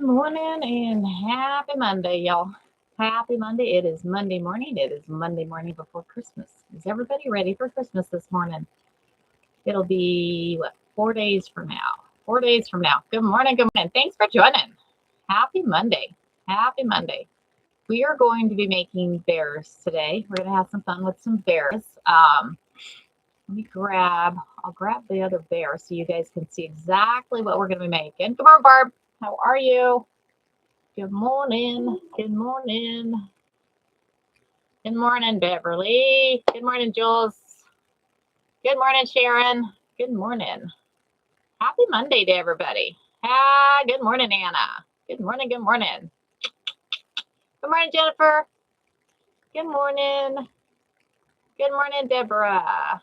Morning and happy Monday, y'all. Happy Monday. It is Monday morning. It is Monday morning before Christmas. Is everybody ready for Christmas this morning? It'll be, what, 4 days from now? 4 days from now. Good morning. Good morning. Thanks for joining. Happy Monday. Happy Monday. We are going to be making bears today. We're going to have some fun with some bears. I'll grab the other bear so you guys can see exactly what we're going to be making. Good morning, Barb. How are you? Good morning. Good morning. Good morning, Beverly. Good morning, Jules. Good morning, Sharon. Good morning. Happy Monday to everybody. Good morning, Anna. Good morning. Good morning. Good morning, Jennifer. Good morning. Good morning, Deborah.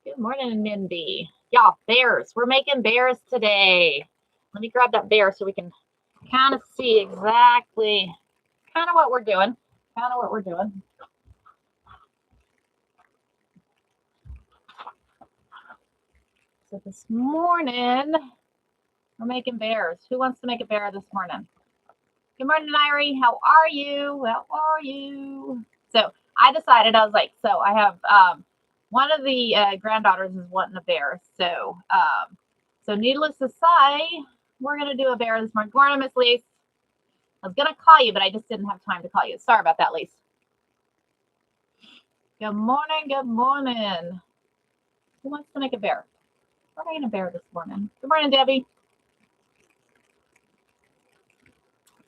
Good morning, Mindy. Y'all, bears. We're making bears today. Let me grab that bear so we can kind of see exactly kind of what we're doing. So this morning, we're making bears. Who wants to make a bear this morning? Good morning, Irie. How are you? How are you? So I decided, I was like, so I have one of the granddaughters is wanting a bear. So needless to say, we're going to do a bear this morning. Good morning, Miss Lise. I was going to call you, but I just didn't have time to call you. Sorry about that, Lise. Good morning. Good morning. Who wants to make a bear? We're making a bear this morning. Good morning, Debbie.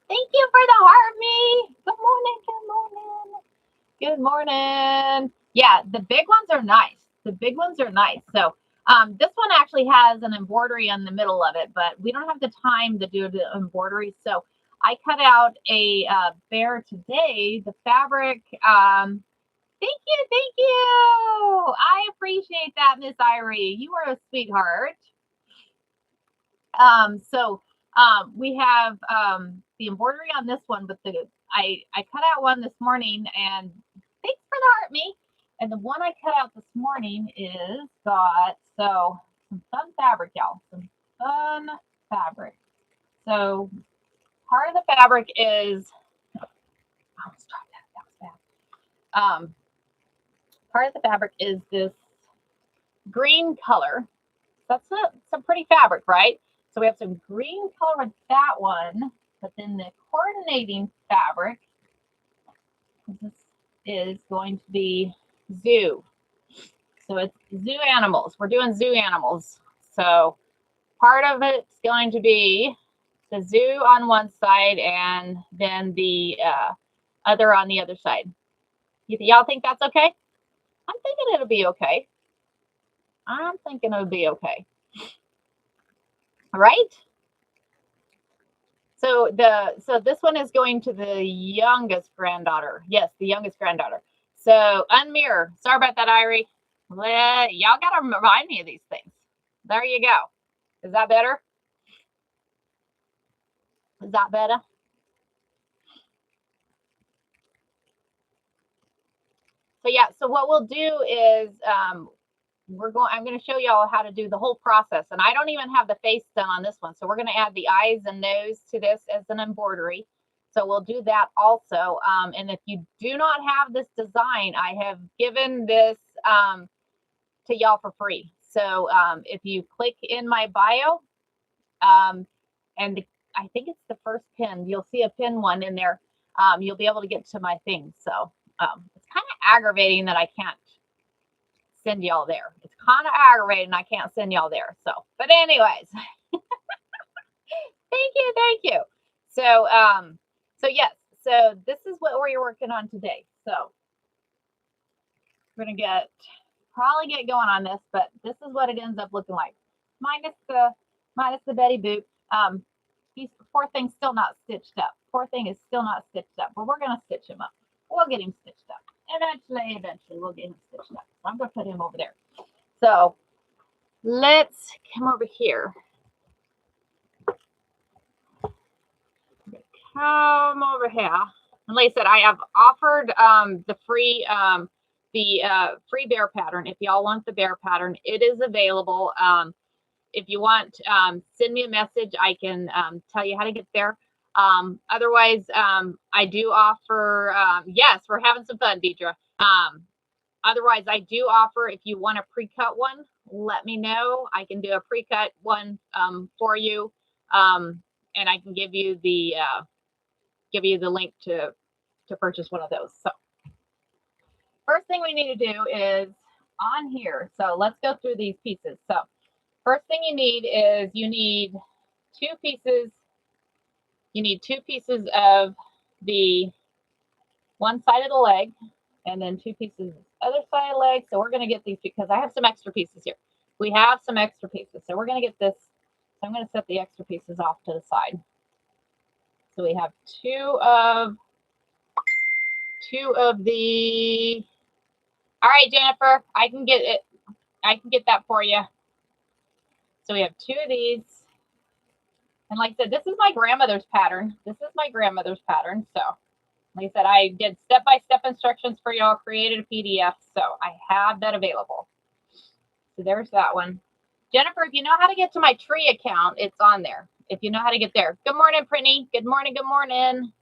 Thank you for the heart, me. Good morning. Good morning. Good morning. Yeah, the big ones are nice. So this one actually has an embroidery in the middle of it, but we don't have the time to do the embroidery. So I cut out a bear today. The fabric. Thank you. I appreciate that, Miss Irie. You are a sweetheart. We have the embroidery on this one, but I cut out one this morning, and thanks for the heart, me. And the one I cut out this morning is got some fun fabric, y'all. Some fun fabric. So part of the fabric is let's try that. That was bad. Part of the fabric is this green color. That's some pretty fabric, right? So we have some green color with that one, but then the coordinating fabric, this is going to be zoo. So it's zoo animals. We're doing zoo animals. So part of it's going to be the zoo on one side and then the other on the other side. Y'all think that's okay? I'm thinking it'll be okay. Right? So this one is going to the youngest granddaughter. Yes, the youngest granddaughter. So unmirror. Sorry about that, Irie. Y'all got to remind me of these things. There you go. Is that better? So yeah, so what we'll do is I'm going to show y'all how to do the whole process. And I don't even have the face done on this one. So we're going to add the eyes and nose to this as an embroidery. So we'll do that also. And if you do not have this design, I have given this to y'all for free. So if you click in my bio, and I think it's the first pin, you'll see a pin one in there. You'll be able to get to my thing. So it's kind of aggravating that I can't send y'all there. It's kind of aggravating I can't send y'all there. So, but anyways, thank you. So yes, so this is what we're working on today. So we're gonna probably get going on this, but this is what it ends up looking like, minus the Betty Boop. He's poor thing's still not stitched up. But we're gonna stitch him up. We'll get him stitched up. Eventually we'll get him stitched up. So I'm gonna put him over there. So let's come over here. And like I said, I have offered the free bear pattern. If y'all want the bear pattern, it is available. if you want, send me a message. I can tell you how to get there. Otherwise, I do offer, yes, we're having some fun, Deidre. Otherwise, I do offer, if you want a pre-cut one, let me know. I can do a pre-cut one for you, and I can give you the link to purchase one of those. So first thing we need to do is on here. So let's go through these pieces. So first thing you need is you need two pieces. You need two pieces of the one side of the leg, and then two pieces other side of the leg. So we're going to get these because I have some extra pieces here. We have some extra pieces. So we're going to get this. So I'm going to set the extra pieces off to the side. So we have two of the, all right, Jennifer, I can get it. I can get that for you. So we have two of these. And like I said, this is my grandmother's pattern. This is my grandmother's pattern. So like I said, I did step-by-step instructions for y'all, created a PDF. So I have that available. So there's that one. Jennifer, if you know how to get to my tree account, it's on there. If you know how to get there. Good morning, Brittany. Good morning. Good morning.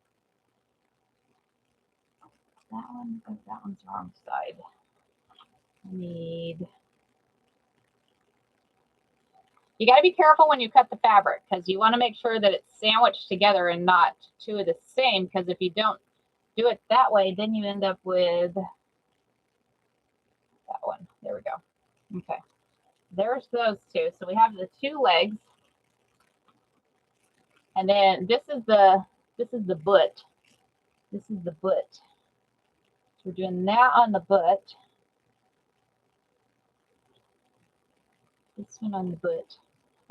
That one, oh, that one's wrong side. I need. You got to be careful when you cut the fabric because you want to make sure that it's sandwiched together and not two of the same. Because if you don't do it that way, then you end up with that one. There we go. Okay. There's those two. So we have the two legs. And then this is the butt. This is the butt. So we're doing that on the butt. This one on the butt.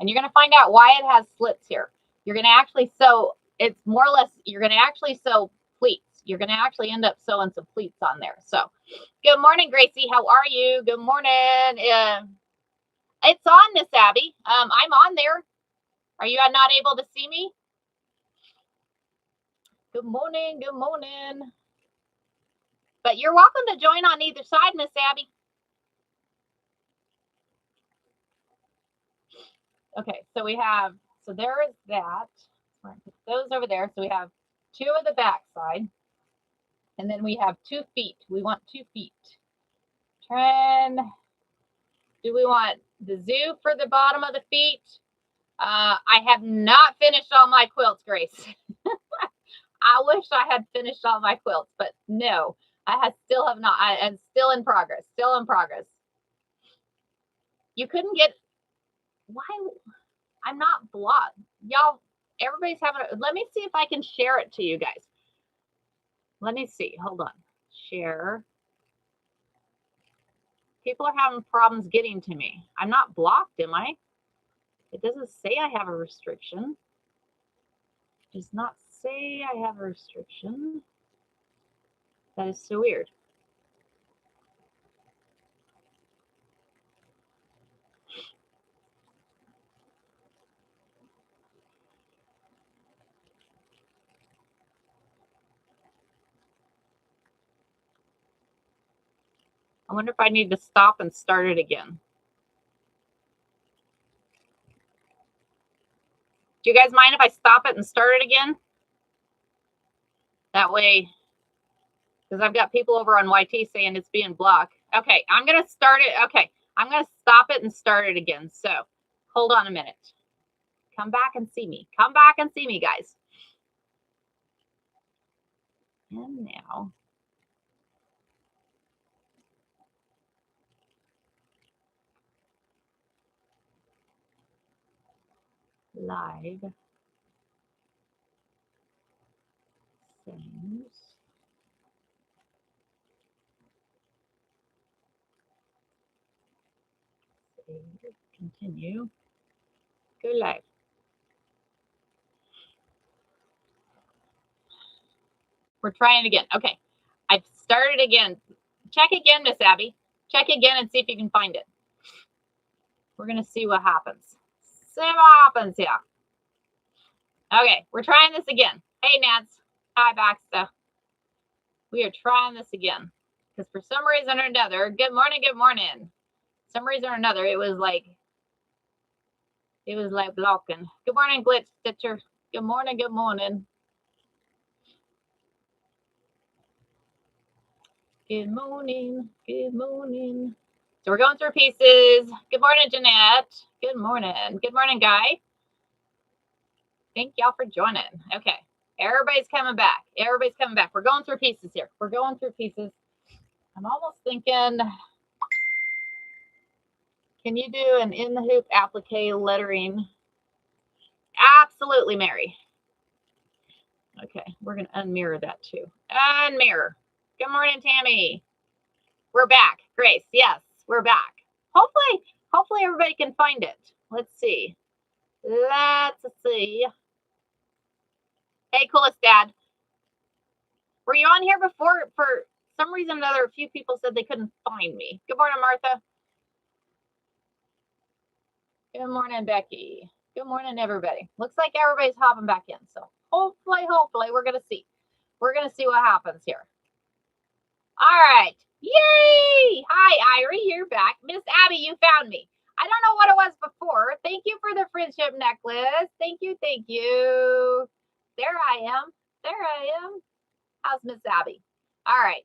And you're going to find out why it has slits here. You're going to actually sew, it's more or less, you're going to actually sew pleats. You're going to actually end up sewing some pleats on there. So good morning, Gracie. How are you? Good morning. It's on, Miss Abby. I'm on there. Are you not able to see me? Good morning. Good morning. But you're welcome to join on either side, Miss Abby. Okay, so we have, so there is that. We're going to put those over there. So we have two of the back side. And then we have 2 feet. We want 2 feet. Do we want the zoo for the bottom of the feet? I have not finished all my quilts, Grace. I wish I had finished all my quilts, but no, still have not. I am still in progress. Still in progress. You couldn't get, why? I'm not blocked. Y'all, everybody's having a, let me see if I can share it to you guys. Let me see. Hold on. Share. People are having problems getting to me. I'm not blocked, am I? It doesn't say I have a restriction. It does not say I have a restriction. That is so weird. I wonder if I need to stop and start it again. Do you guys mind if I stop it and start it again? That way, because I've got people over on YT saying it's being blocked. Okay, I'm going to start it. Okay, I'm going to stop it and start it again. So hold on a minute. Come back and see me. Come back and see me, guys. And now. Live. Settings. Save. Continue. Go live. We're trying again. Okay. I've started again. Check again, Miss Abby. Check again and see if you can find it. We're going to see what happens. See what happens here. Okay, we're trying this again. Hey, Nance. Hi, Baxter. We are trying this again. Because for some reason or another, good morning, good morning. Some reason or another, it was like, It was like blocking. Good morning, Glitch Stitcher. Good morning, good morning. Good morning, good morning. So we're going through pieces. Good morning, Jeanette. Good morning. Good morning, Guy. Thank y'all for joining. Okay, everybody's coming back. Everybody's coming back. We're going through pieces here. We're going through pieces. I'm almost thinking, can you do an in the hoop applique lettering? Absolutely, Mary. Okay, we're going to unmirror that too. Unmirror. Good morning, Tammy. We're back. Grace, yes, we're back. Hopefully everybody can find it. Let's see. Let's see. Hey, coolest dad. Were you on here before? For some reason or another, a few people said they couldn't find me. Good morning, Martha. Good morning, Becky. Good morning, everybody. Looks like everybody's hopping back in. So hopefully, we're going to see. We're going to see what happens here. All right. Yay! Hi, Irie. You're back. Miss Abby, you found me. I don't know what it was before. Thank you for the friendship necklace. Thank you. Thank you. There I am. There I am. How's Miss Abby? All right.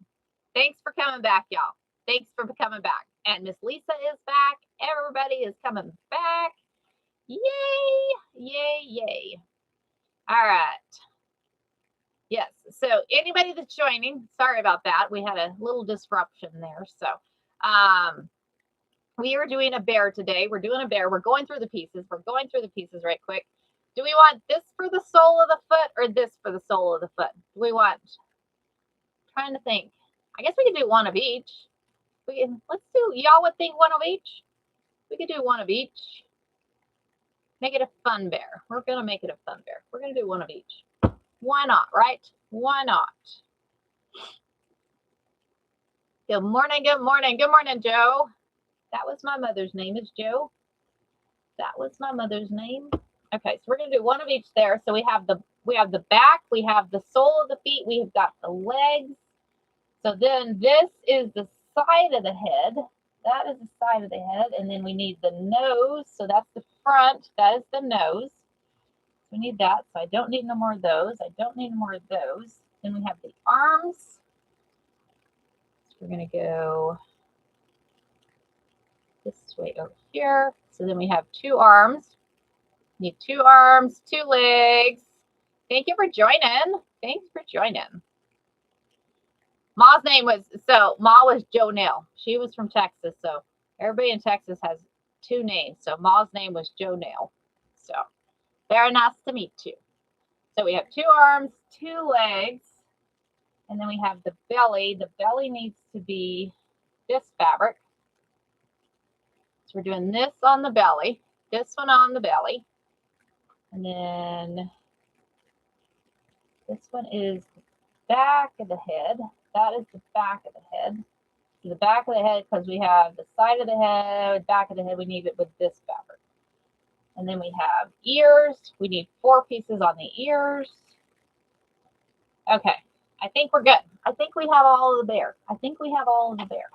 Thanks for coming back, y'all. Thanks for coming back. And Miss Lisa is back. Everybody is coming back. Yay! Yay! Yay! All right. Yes. So anybody that's joining, sorry about that. We had a little disruption there. So we are doing a bear today. We're doing a bear. We're going through the pieces. We're going through the pieces right quick. Do we want this for the sole of the foot or this for the sole of the foot? Do we want, trying to think. I guess we could do one of each. Let's do, y'all would think one of each? We could do one of each. Make it a fun bear. We're going to make it a fun bear. We're going to do one of each. Why not, right? Why not? Good morning, good morning, good morning, Joe. That was my mother's name, is Joe. That was my mother's name. Okay, so we're gonna do one of each there. So we have the back, we have the sole of the feet, we have got the legs. So then this is the side of the head. That is the side of the head, and then we need the nose. So that's the front. That is the nose. We need that. So I don't need no more of those. I don't need no more of those. Then we have the arms. We're going to go this way over here. So then we have two arms. Need two arms, two legs. Thank you for joining. Thanks for joining. Ma's name was, Ma was Jo Nail. She was from Texas. So everybody in Texas has two names. So Ma's name was Jo Nail. So very nice to meet you. So we have two arms, two legs. And then we have the belly. The belly needs to be this fabric. So we're doing this on the belly, this one on the belly. And then this one is the back of the head. That is the back of the head. So the back of the head, because we have the side of the head, back of the head, we need it with this fabric. And then we have ears. We need 4 pieces on the ears. Okay, I think we're good. I think we have all of the bear. I think we have all of the bear.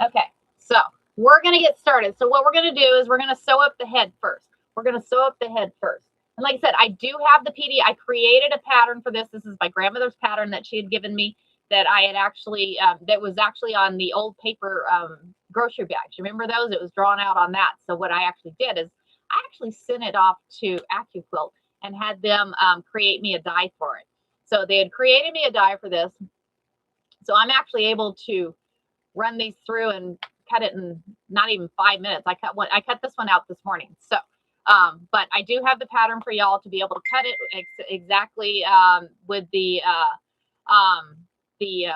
Okay, so we're going to get started. So what we're going to do is we're going to sew up the head first. We're going to sew up the head first. And like I said, I do have the PD. I created a pattern for this. This is my grandmother's pattern that she had given me that I had actually, that was actually on the old paper grocery bags. You remember those? It was drawn out on that. So what I actually did is I actually sent it off to AccuQuilt and had them create me a die for it. So they had created me a die for this. So I'm actually able to run these through and cut it in not even 5 minutes. I cut this one out this morning. So, but I do have the pattern for y'all to be able to cut it exactly with the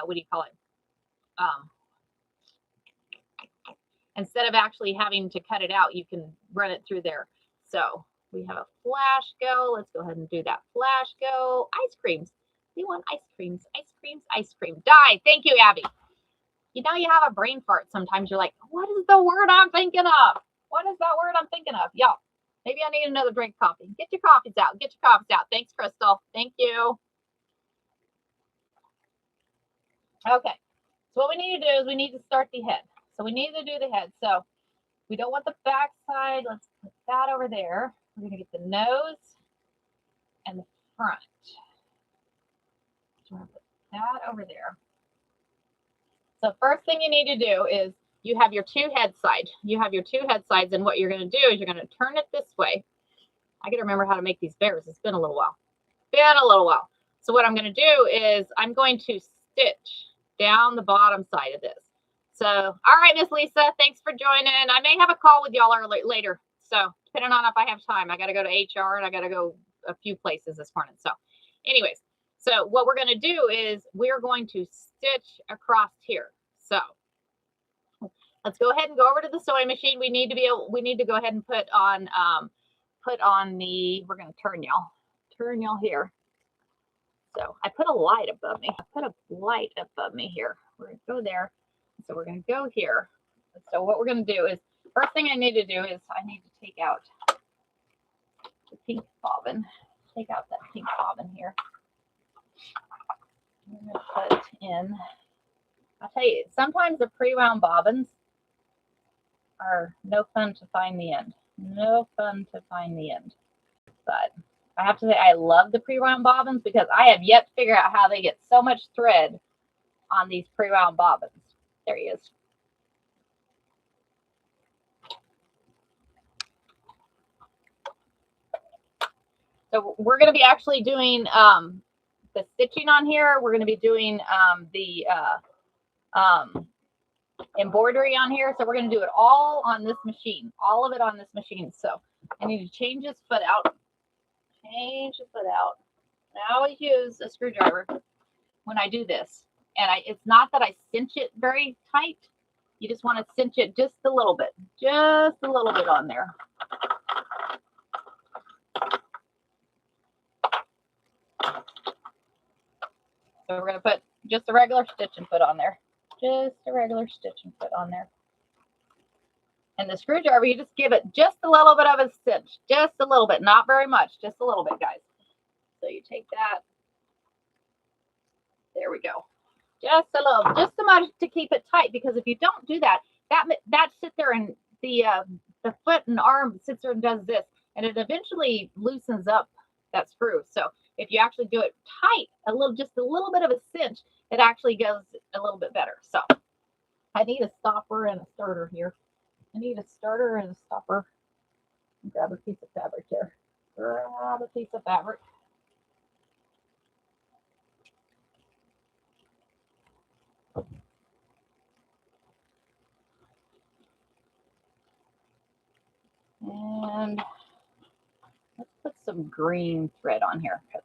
what do you call it? Instead of actually having to cut it out, you can run it through there. So we have a flash go. Let's go ahead and do that flash go. Ice creams. We want ice creams, ice creams, ice cream. Die. Thank you, Abby. You know, you have a brain fart sometimes. You're like, what is the word I'm thinking of? What is that word I'm thinking of? Y'all, maybe I need another drink of coffee. Get your coffees out. Get your coffees out. Thanks, Crystal. Thank you. Okay. So what we need to do is we need to start the head. So we need to do the head. So We don't want the back side. Let's put that over there. We're going to get the nose and the front. So we're going to put that over there. So first thing you need to do is you have your two head sides. You have your two head sides, and what you're going to do is you're going to turn it this way. I got to remember how to make these bears. It's been a little while. So what I'm going to do is I'm going to stitch down the bottom side of this. So, all right, Miss Lisa, thanks for joining. I may have a call with y'all later. So depending on if I have time, I got to go to HR and I got to go a few places this morning. So anyways, so what we're going to do is we're going to stitch across here. So let's go ahead and go over to the sewing machine. We need to go ahead and put on we're going to turn y'all here. So I put a light above me. Here. We're going to go there. So we're going to go here. So what we're going to do is, first thing I need to do is I need to take out the pink bobbin. Take out that pink bobbin here. I'm going to put in, I'll tell you, sometimes the pre-wound bobbins are no fun to find the end. But I have to say, I love the pre-wound bobbins because I have yet to figure out how they get so much thread on these pre-wound bobbins. There he is. So we're going to be actually doing the stitching on here. We're going to be doing the embroidery on here. So we're going to do it all on this machine. All of it on this machine. So I need to change this foot out. I always use a screwdriver when I do this. And it's not that I cinch it very tight. You just want to cinch it just a little bit on there. So we're going to put just a regular stitching foot on there. And the screwdriver, you just give it just a little bit of a cinch. Just a little bit. Not very much. Just a little bit, guys. So you take that. There we go. Just a little, just so much to keep it tight, because if you don't do that, that sits there and the foot and arm sits there and does this, and it eventually loosens up that screw. So if you actually do it tight, just a little bit of a cinch, it actually goes a little bit better. So I need a stopper and a starter here. Grab a piece of fabric here. And let's put some green thread on here, because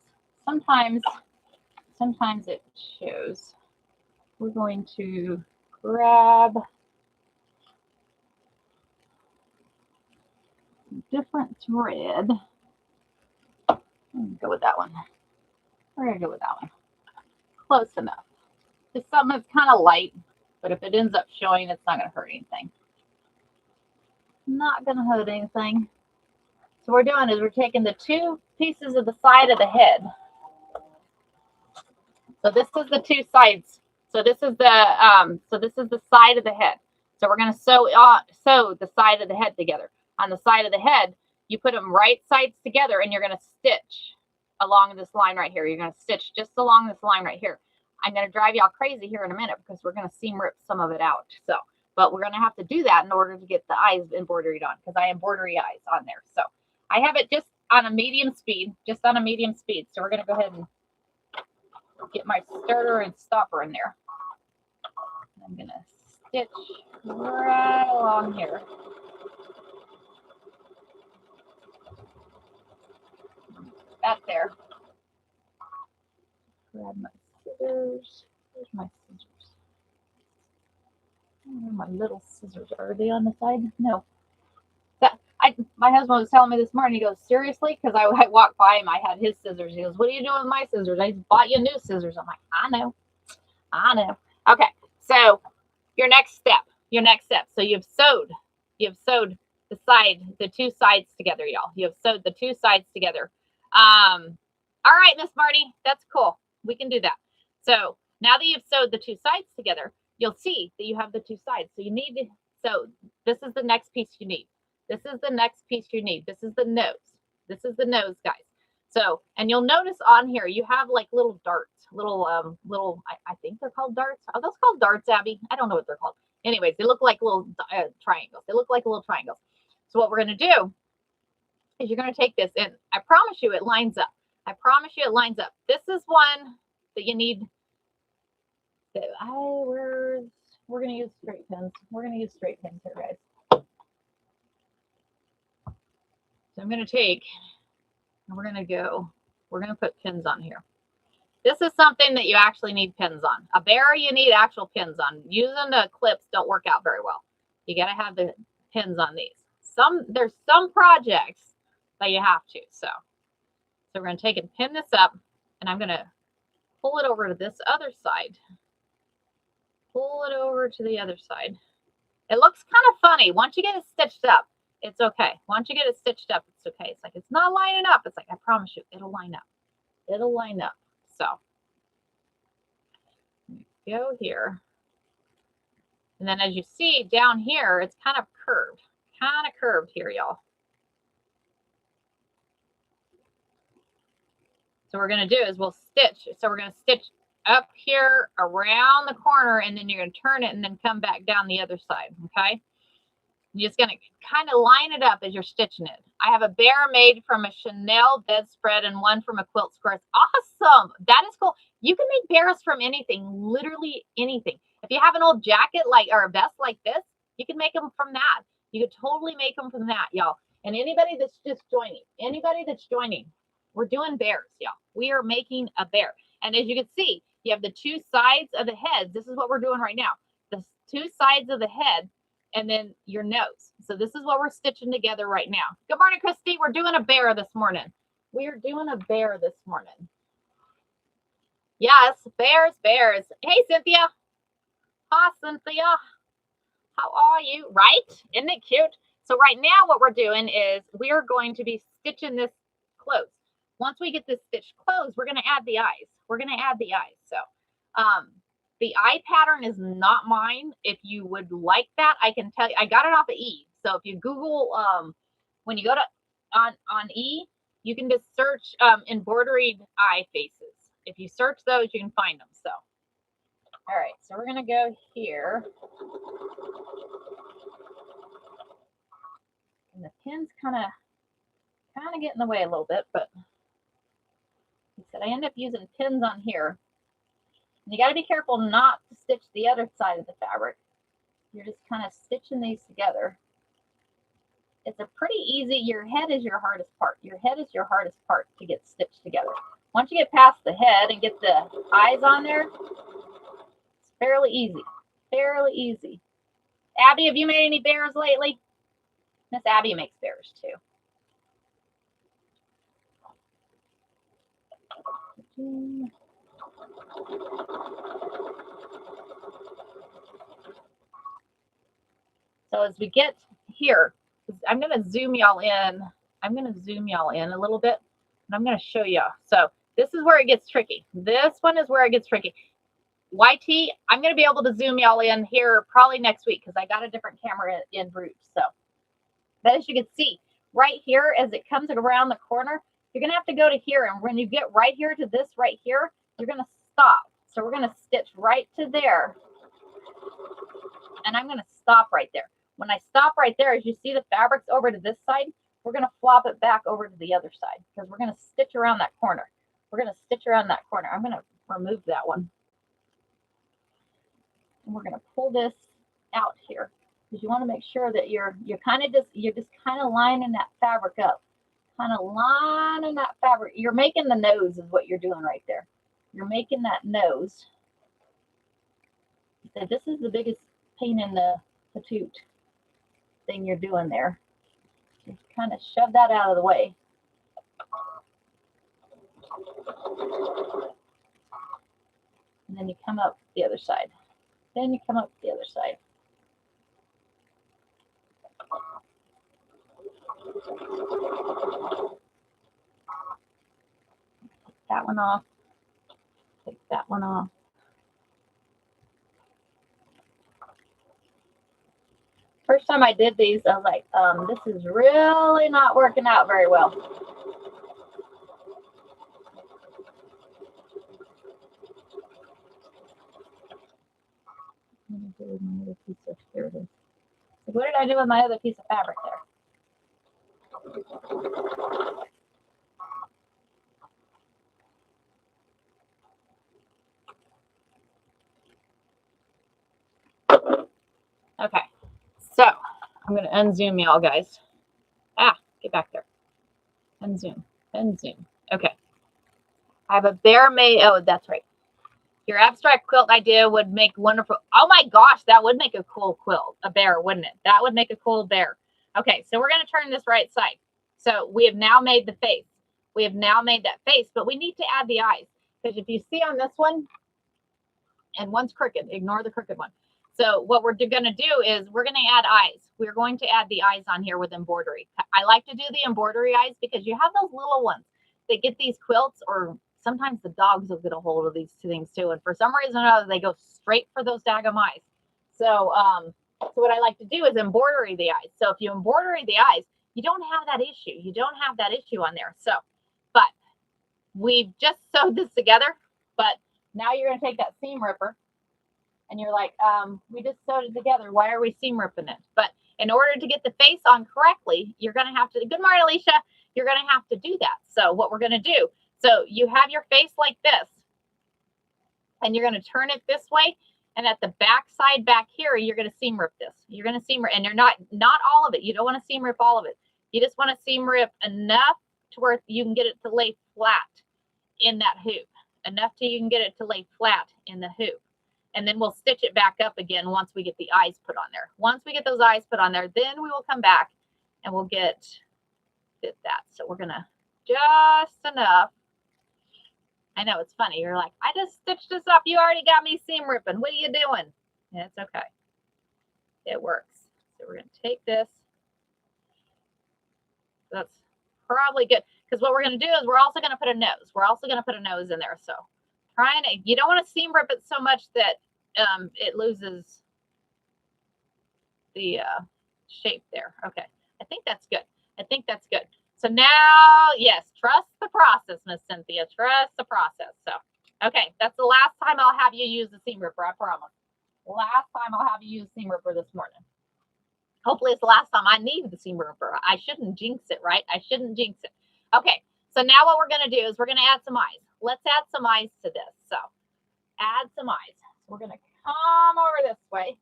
sometimes it shows. We're going to grab different thread. Go with that one. We're gonna go with that one. Close enough. It's something that's kind of light, but if it ends up showing, it's not gonna hurt anything. So what we're doing is we're taking the two pieces of the side of the head. So this is the two sides. So this is the side of the head. So we're going to sew the side of the head together. On the side of the head, you put them right sides together, and you're going to stitch along this line right here. You're going to stitch just along this line right here. I'm going to drive y'all crazy here in a minute because we're going to seam rip some of it out. But we're going to have to do that in order to get the eyes embroidered on, because I embroidery eyes on there. So I have it just on a medium speed. So we're going to go ahead and get my starter and stopper in there. I'm going to stitch right along here. That there. Grab my scissors. Where's my scissors? Where my little scissors? Are they on the side? No. My husband was telling me this morning, he goes, seriously? Because I walked by him, I had his scissors. He goes, what are you doing with my scissors? I just bought you new scissors. I'm like, I know. Okay, so your next step. So you've sewed the two sides together, y'all. You have sewed the two sides together. All right, Miss Marty, that's cool. We can do that. So now that you've sewed the two sides together, you'll see that you have the two sides. So you need to So this is the next piece you need. This is the next piece you need. This is the nose. This is the nose, guys. So, and you'll notice on here, you have like little darts, I think they're called darts. Are those called darts, Abby? I don't know what they're called. Anyways, they look like little triangles. They look like little triangles. So what we're going to do is you're going to take this, and I promise you it lines up. I promise you it lines up. This is one that you need. We're going to use straight pins. We're going to use straight pins here, guys. So I'm going to take, and we're going to put pins on here. This is something that you actually need pins on. A bear, you need actual pins on. Using the clips don't work out very well. You got to have the pins on these. There's some projects that you have to. So we're going to take and pin this up, and I'm going to pull it over to this other side. Pull it over to the other side. It looks kind of funny. Once you get it stitched up, it's okay. Once you get it stitched up, it's okay. It's like, it's not lining up. It's like, I promise you, it'll line up. It'll line up. So go here. And then as you see down here, it's kind of curved here, y'all. So what we're going to do is we'll stitch. So we're going to stitch up here around the corner, and then you're going to turn it and then come back down the other side. Okay. You're just going to kind of line it up as you're stitching it. I have a bear made from a Chanel bedspread and one from a quilt square. Awesome. That is cool. You can make bears from anything, literally anything. If you have an old jacket or a vest like this, you can make them from that. You could totally make them from that, y'all. And anybody that's just joining, we're doing bears, y'all. We are making a bear. And as you can see, you have the two sides of the heads. This is what we're doing right now. The two sides of the head, and then your nose. So this is what we're stitching together right now. Good morning, Christy. We're doing a bear this morning. We are doing a bear this morning. Yes, bears. Hey, Cynthia. Hi, Cynthia. How are you? Right? Isn't it cute? So right now what we're doing is we are going to be stitching this closed. Once we get this stitched closed, we're going to add the eyes. So the eye pattern is not mine. If you would like that, I can tell you, I got it off of E. So if you Google, when you go to on E, you can just search embroidered eye faces. If you search those, you can find them. So, all right, so we're going to go here. And the pins kind of get in the way a little bit, but like I said, I end up using pins on here. And you got to be careful not to stitch the other side of the fabric. You're just kind of stitching these together. It's a pretty easy, your head is your hardest part. Your head is your hardest part to get stitched together. Once you get past the head and get the eyes on there, it's fairly easy. Fairly easy. Abby, have you made any bears lately? Miss Abby makes bears too. So as we get here, I'm going to zoom y'all in. I'm going to zoom y'all in a little bit, and I'm going to show you. So this is where it gets tricky. This one is where it gets tricky. YT, I'm going to be able to zoom y'all in here probably next week because I got a different camera in route. So, but as you can see, right here, as it comes around the corner, you're going to have to go to here. And when you get right here to this right here, you're going to stop. So we're going to stitch right to there. And I'm going to stop right there. When I stop right there, as you see the fabric's over to this side, we're going to flop it back over to the other side because we're going to stitch around that corner. We're going to stitch around that corner. I'm going to remove that one. And we're going to pull this out here because you want to make sure that you're just kind of lining that fabric up. Kind of lining that fabric. You're making the nose is what you're doing right there. You're making that nose. So this is the biggest pain in the toot thing you're doing there. Just kind of shove that out of the way. And then you come up the other side. Then you come up the other side. Take that one off. Take that one off. time I did these, I was like, this is really not working out very well. Here it is. What did I do with my other piece of fabric there? Okay, so I'm going to unzoom y'all, guys. Get back there. Unzoom. Okay. I have a bear made. Oh, that's right. Your abstract quilt idea would make wonderful. Oh my gosh, that would make a cool quilt. A bear, wouldn't it? That would make a cool bear. Okay, so we're going to turn this right side. So we have now made the face. We have now made that face, but we need to add the eyes. Because if you see on this one, and one's crooked, ignore the crooked one. So what we're going to do is we're going to add eyes. We're going to add the eyes on here with embroidery. I like to do the embroidery eyes because you have those little ones that get these quilts, or sometimes the dogs will get a hold of these two things too. And for some reason or another, they go straight for those daggum eyes. So, so what I like to do is embroidery the eyes. So if you embroidery the eyes, you don't have that issue. You don't have that issue on there. So, but we've just sewed this together, but now you're going to take that seam ripper and you're like, we just sewed it together. Why are we seam ripping it? But in order to get the face on correctly, you're going to have to, good morning, Alicia, you're going to have to do that. So what we're going to do, so you have your face like this, and you're going to turn it this way. And at the back side back here, you're going to seam rip this. You're going to seam rip, and you're not all of it. You don't want to seam rip all of it. You just want to seam rip enough to where you can get it to lay flat in that hoop. Enough till you can get it to lay flat in the hoop. And then we'll stitch it back up again once we get the eyes put on there. Once we get those eyes put on there, then we will come back and we'll fit that. So we're going to just enough. I know it's funny. You're like, I just stitched this up. You already got me seam ripping. What are you doing? Yeah, it's okay. It works. So we're going to take this. That's probably good. Because what we're going to do is we're also going to put a nose. We're also going to put a nose in there. So you don't want to seam rip it so much that it loses the shape there. Okay. I think that's good. I think that's good. So now, yes, trust the process, Miss Cynthia. Trust the process. So, okay, that's the last time I'll have you use the seam ripper, I promise. Last time I'll have you use seam ripper this morning. Hopefully it's the last time I need the seam ripper. I shouldn't jinx it, right? I shouldn't jinx it. Okay, so now what we're going to do is we're going to add some eyes. Let's add some eyes to this. So, add some eyes. So we're going to come over this way.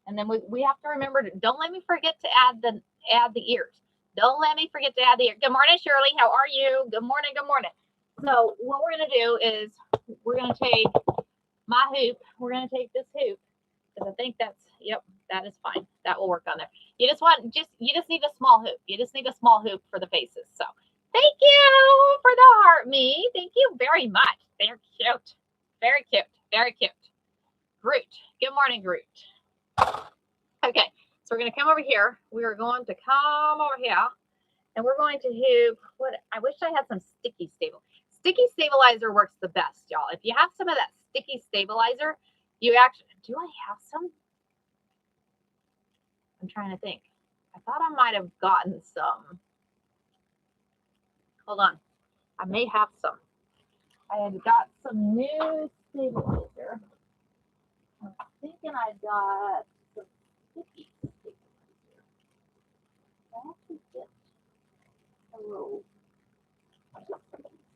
And then we have to remember to, don't let me forget to add the ears. Don't let me forget to add the ears. Good morning, Shirley. How are you? Good morning. Good morning. So what we're going to do is we're going to take my hoop. We're going to take this hoop because I think that's, yep, that is fine. That will work on there. You just need a small hoop. You just need a small hoop for the faces. So thank you for the heart, me. Thank you very much. They're cute. Very cute. Very cute. Groot. Good morning, Groot. Okay, so we're going to come over here. We are going to come over here, and we're going to hoop. I wish I had some sticky stabilizer works the best, y'all. If you have some of that sticky stabilizer, you actually, do I have some? I'm trying to think. I thought I might have gotten some. Hold on. I may have some. I had got some new stabilizer. I'm thinking I got some sticky stabilizer. I actually get a little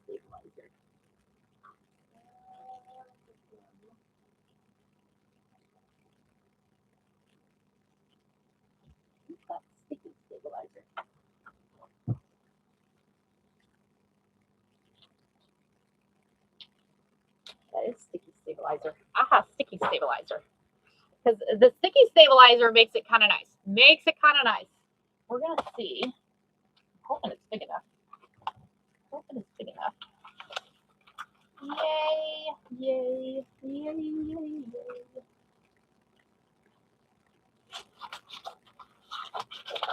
stabilizer. That sticky stabilizer. That is sticky stabilizer. Aha, sticky stabilizer. Because the sticky stabilizer makes it kind of nice. Makes it kind of nice. We're going to see. I'm hoping it's big enough. Hoping it's big enough. Yay, yay, yay, yay, yay.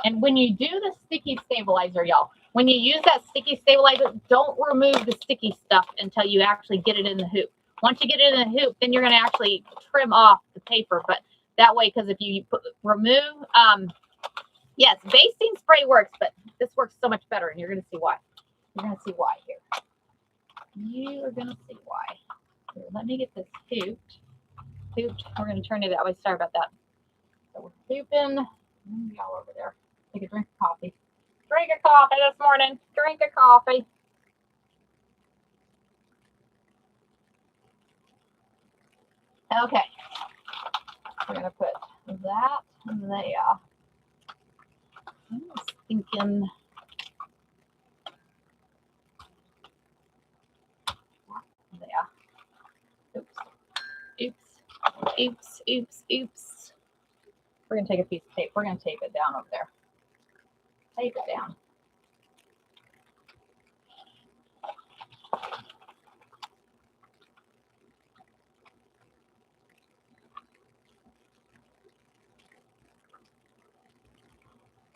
And when you do the sticky stabilizer, y'all, when you use that sticky stabilizer, don't remove the sticky stuff until you actually get it in the hoop. Once you get it in the hoop, then you're going to actually trim off the paper. But That way, because if you remove, yes, basting spray works, but this works so much better, and you're going to see why. You're going to see why here. You are going to see why. Here, let me get this hooped. Hooped. We're going to turn it that way. Sorry about that. So we're hooping. Y'all over there. Take a drink of coffee. Drink a coffee this morning. Drink a coffee. Okay. We're going to put that there. I was thinking. There. Oops. We're going to take a piece of tape. We're going to tape it down over there. Tape it down.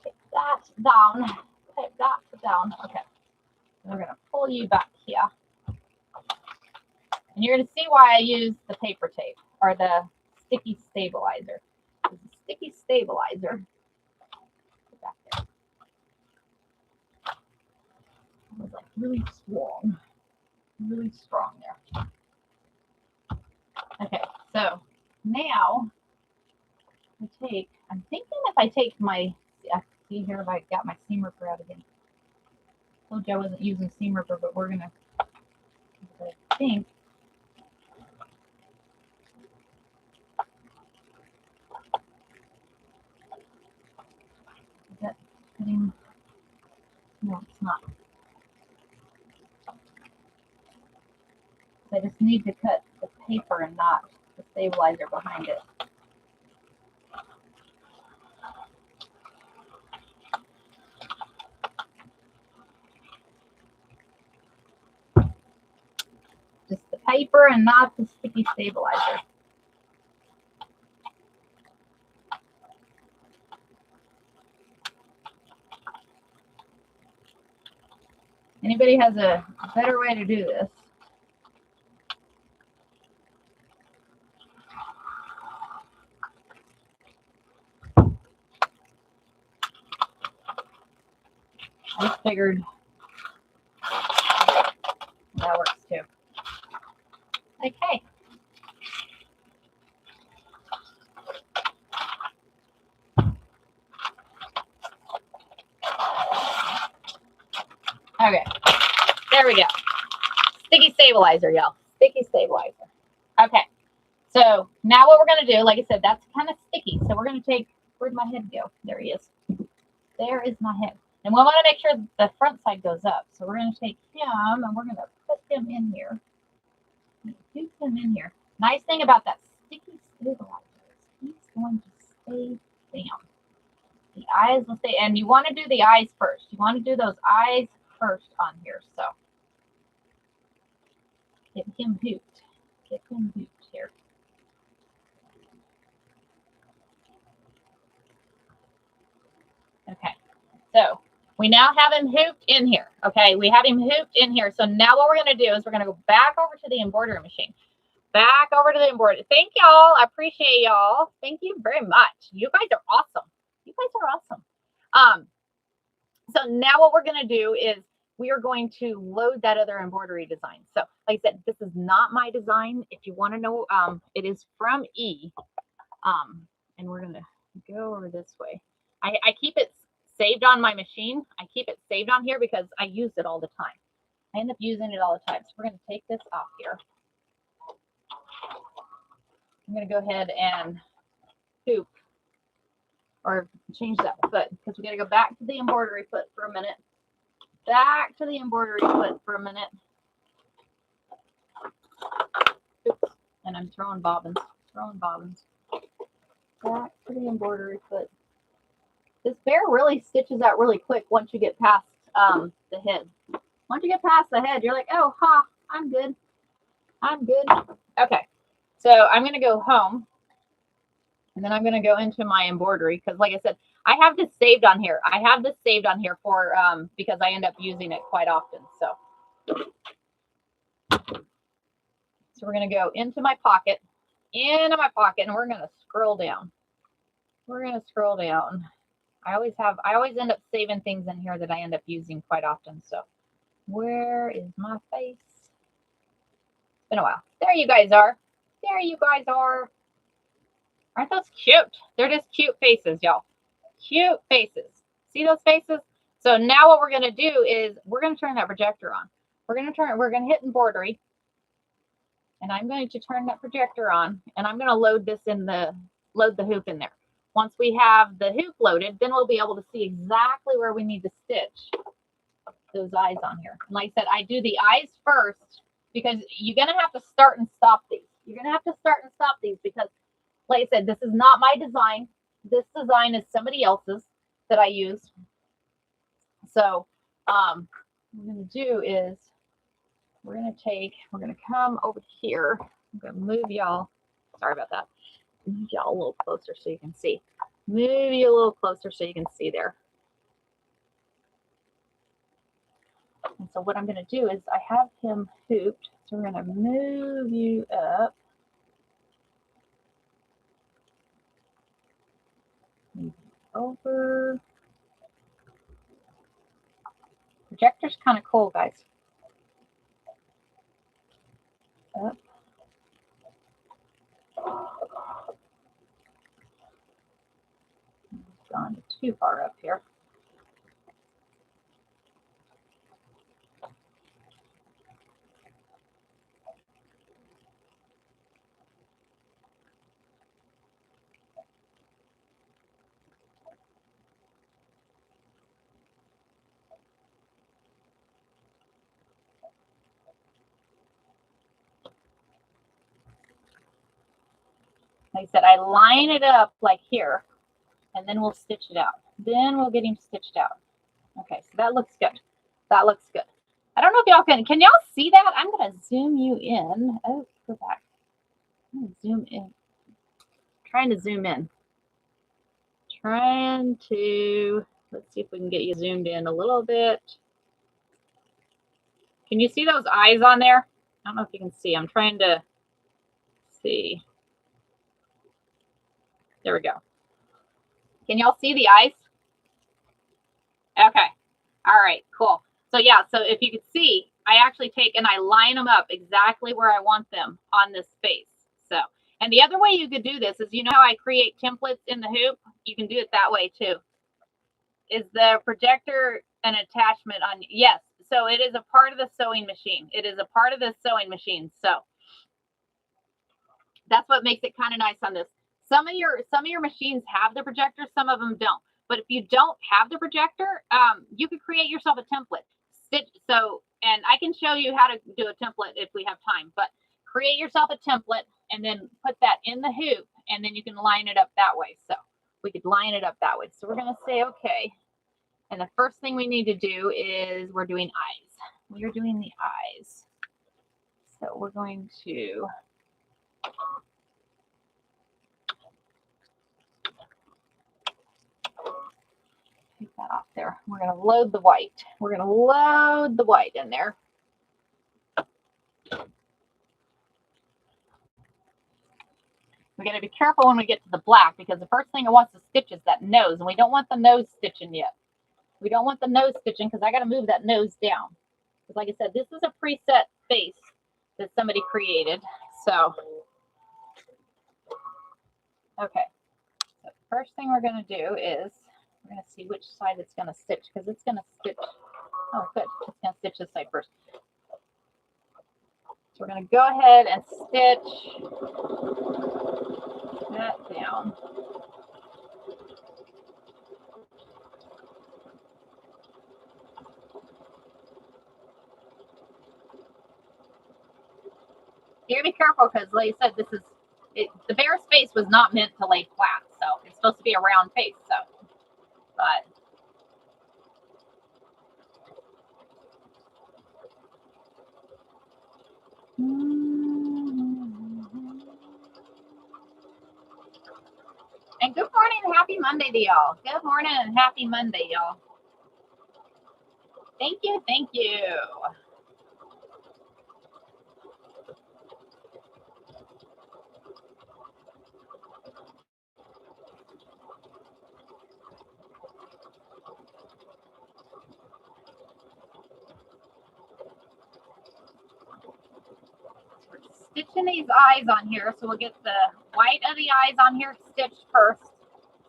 Tape that down. Tape that down. Okay. We're going to pull you back here. And you're going to see why I use the paper tape or the sticky stabilizer. The sticky stabilizer. Back there. It was like really strong. Really strong there. Okay, so now I'm thinking if I take my, see here if I got my seam ripper out again. I told you I wasn't using seam ripper, but we're going to, I think, is that cutting? No, it's not. I just need to cut the paper and not the stabilizer behind it. Just the paper and not the sticky stabilizer. Anybody has a better way to do this? I just figured that works too. Okay. Okay. There we go. Sticky stabilizer, y'all. Sticky stabilizer. Okay. So now what we're going to do, like I said, that's kind of sticky. So we're going to take, where'd my head go? There he is. There is my head. And we want to make sure the front side goes up. So we're going to take him and we're going to put him in here. Put him in here. Nice thing about that sticky stabilizer is he's going to stay down. The eyes will stay, and you want to do the eyes first. You want to do those eyes first on here. So get him hooped. Get him hooped here. Okay. So we now have him hooped in here. Okay, we have him hooped in here. So now what we're going to do is we're going to go back over to the embroidery machine. Back over to the embroidery. Thank y'all. I appreciate y'all. Thank you very much. You guys are awesome. You guys are awesome. So now what we're going to do is we are going to load that other embroidery design. So like I said, this is not my design. If you want to know, it is from E. And we're going to go over this way. I keep it saved on my machine. I keep it saved on here because I use it all the time. I end up using it all the time. So we're going to take this off here. I'm going to go ahead and hoop or change that foot because we got to go back to the embroidery foot for a minute. Back to the embroidery foot for a minute. Oops. And I'm throwing bobbins. Back to the embroidery foot. This bear really stitches out really quick once you get past the head. Once you get past the head, you're like, oh, ha, I'm good. I'm good. Okay. So I'm going to go home. And then I'm going to go into my embroidery because, like I said, I have this saved on here. I have this saved on here for because I end up using it quite often. So we're going to go into my pocket. into my pocket, and we're going to scroll down. We're going to scroll down. I always end up saving things in here that I end up using quite often. So where is my face? It's been a while. There you guys are. There you guys are. Aren't those cute? They're just cute faces, y'all. Cute faces. See those faces? So now what we're going to do is we're going to turn that projector on. We're going to hit embroidery. And I'm going to turn that projector on, and I'm going to load the hoop in there. Once we have the hoop loaded, then we'll be able to see exactly where we need to stitch those eyes on here. And like I said, I do the eyes first because you're going to have to start and stop these. You're going to have to start and stop these because, like I said, this is not my design. This design is somebody else's that I use. So what we're going to do is we're going to come over here. I'm going to move y'all. Sorry about that. Move y'all a little closer so you can see. Move you a little closer so you can see there. And so what I'm going to do is I have him hooped. So we're going to move you up. Move you over. Projector's kind of cool, guys. Up. Gone too far up here. Like I said, I line it up like here, and then we'll stitch it out. Then we'll get him stitched out. Okay, so that looks good. That looks good. I don't know if y'all can y'all see that? I'm going to zoom you in. Oh, go back. I'm going to zoom in. Trying to zoom in. Trying to, let's see if we can get you zoomed in a little bit. Can you see those eyes on there? I don't know if you can see. I'm trying to see. There we go. Can y'all see the eyes? Okay. All right, cool. So yeah, so if you can see, I actually take and I line them up exactly where I want them on this face. So, and the other way you could do this is, you know how I create templates in the hoop? You can do it that way too. Is the projector an attachment on? Yes. So it is a part of the sewing machine. It is a part of the sewing machine. So that's what makes it kind of nice on this. Some of your machines have the projector, some of them don't. But if you don't have the projector, you could create yourself a template. And I can show you how to do a template if we have time. But create yourself a template and then put that in the hoop, and then you can line it up that way. So we could line it up that way. So we're going to say okay. And the first thing we need to do is we're doing eyes. We are doing the eyes. So we're going to take that off there. We're going to load the white. We're going to load the white in there. We're going to be careful when we get to the black because the first thing it wants to stitch is that nose, and we don't want the nose stitching yet. We don't want the nose stitching because I got to move that nose down. Because like I said, this is a preset face that somebody created. So, okay. So the first thing we're going to do is we're going to see which side it's going to stitch because it's going to stitch. Oh, good. It's going to stitch this side first. So we're going to go ahead and stitch that down. You gotta be careful because, like I said, the bear's face was not meant to lay flat, so it's supposed to be a round face. So, but and good morning and happy Monday to y'all. Good morning and happy Monday, y'all. Thank you, thank you. stitching these eyes on here. So we'll get the white of the eyes on here stitched first.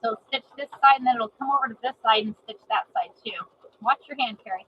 So stitch this side and then it'll come over to this side and stitch that side too. Watch your hand, Carrie.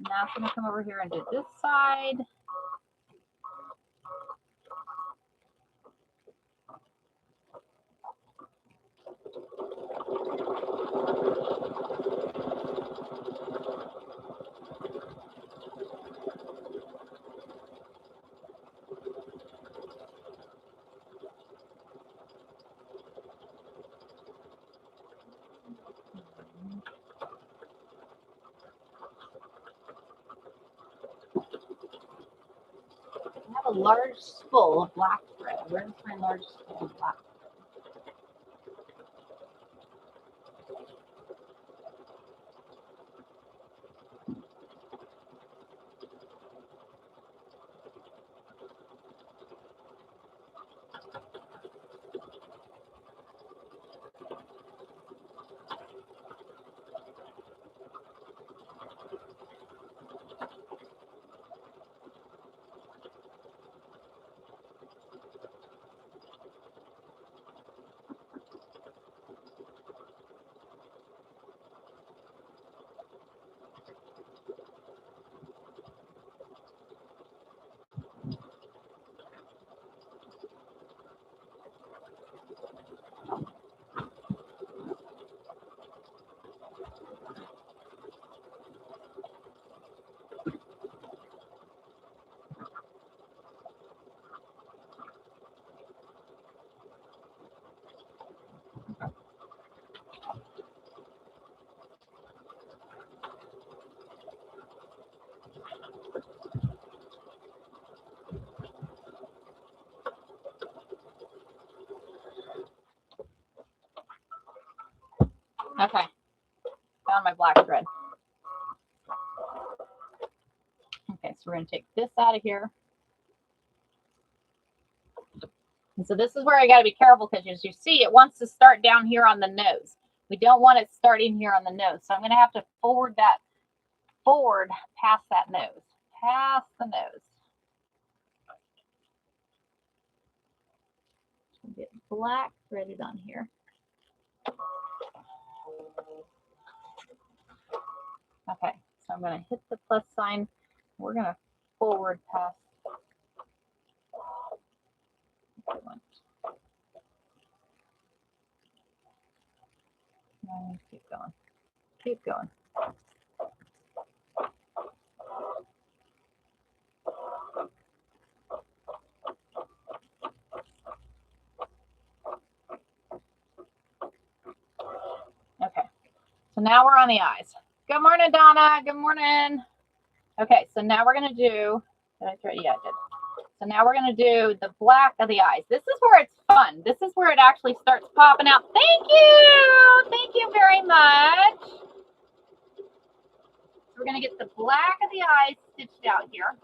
Now I'm going to come over here and do this side. I have a large spool of black thread. Where's my large spool of black thread? Okay, found my black thread. Okay, so we're going to take this out of here. And so this is where I got to be careful because as you see, it wants to start down here on the nose. We don't want it starting here on the nose. So I'm going to have to forward that forward past that nose, past the nose. Get black threaded on here. Okay, so I'm going to hit the plus sign. We're going to forward past. Keep going. Keep going. Okay, so now we're on the eyes. Good morning, Donna. Good morning. Okay, so now we're going to do, did I try? Yeah, I did. So now we're going to do the black of the eyes. This is where it's fun. This is where it actually starts popping out. Thank you. Thank you very much. So we're going to get the black of the eyes stitched out here.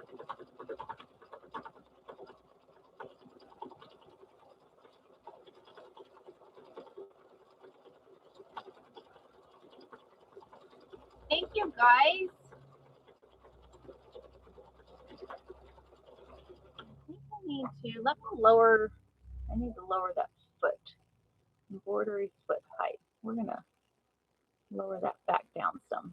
Thank you, guys. I need to, let me lower, I need to lower that foot, embroidery foot height. We're going to lower that back down some.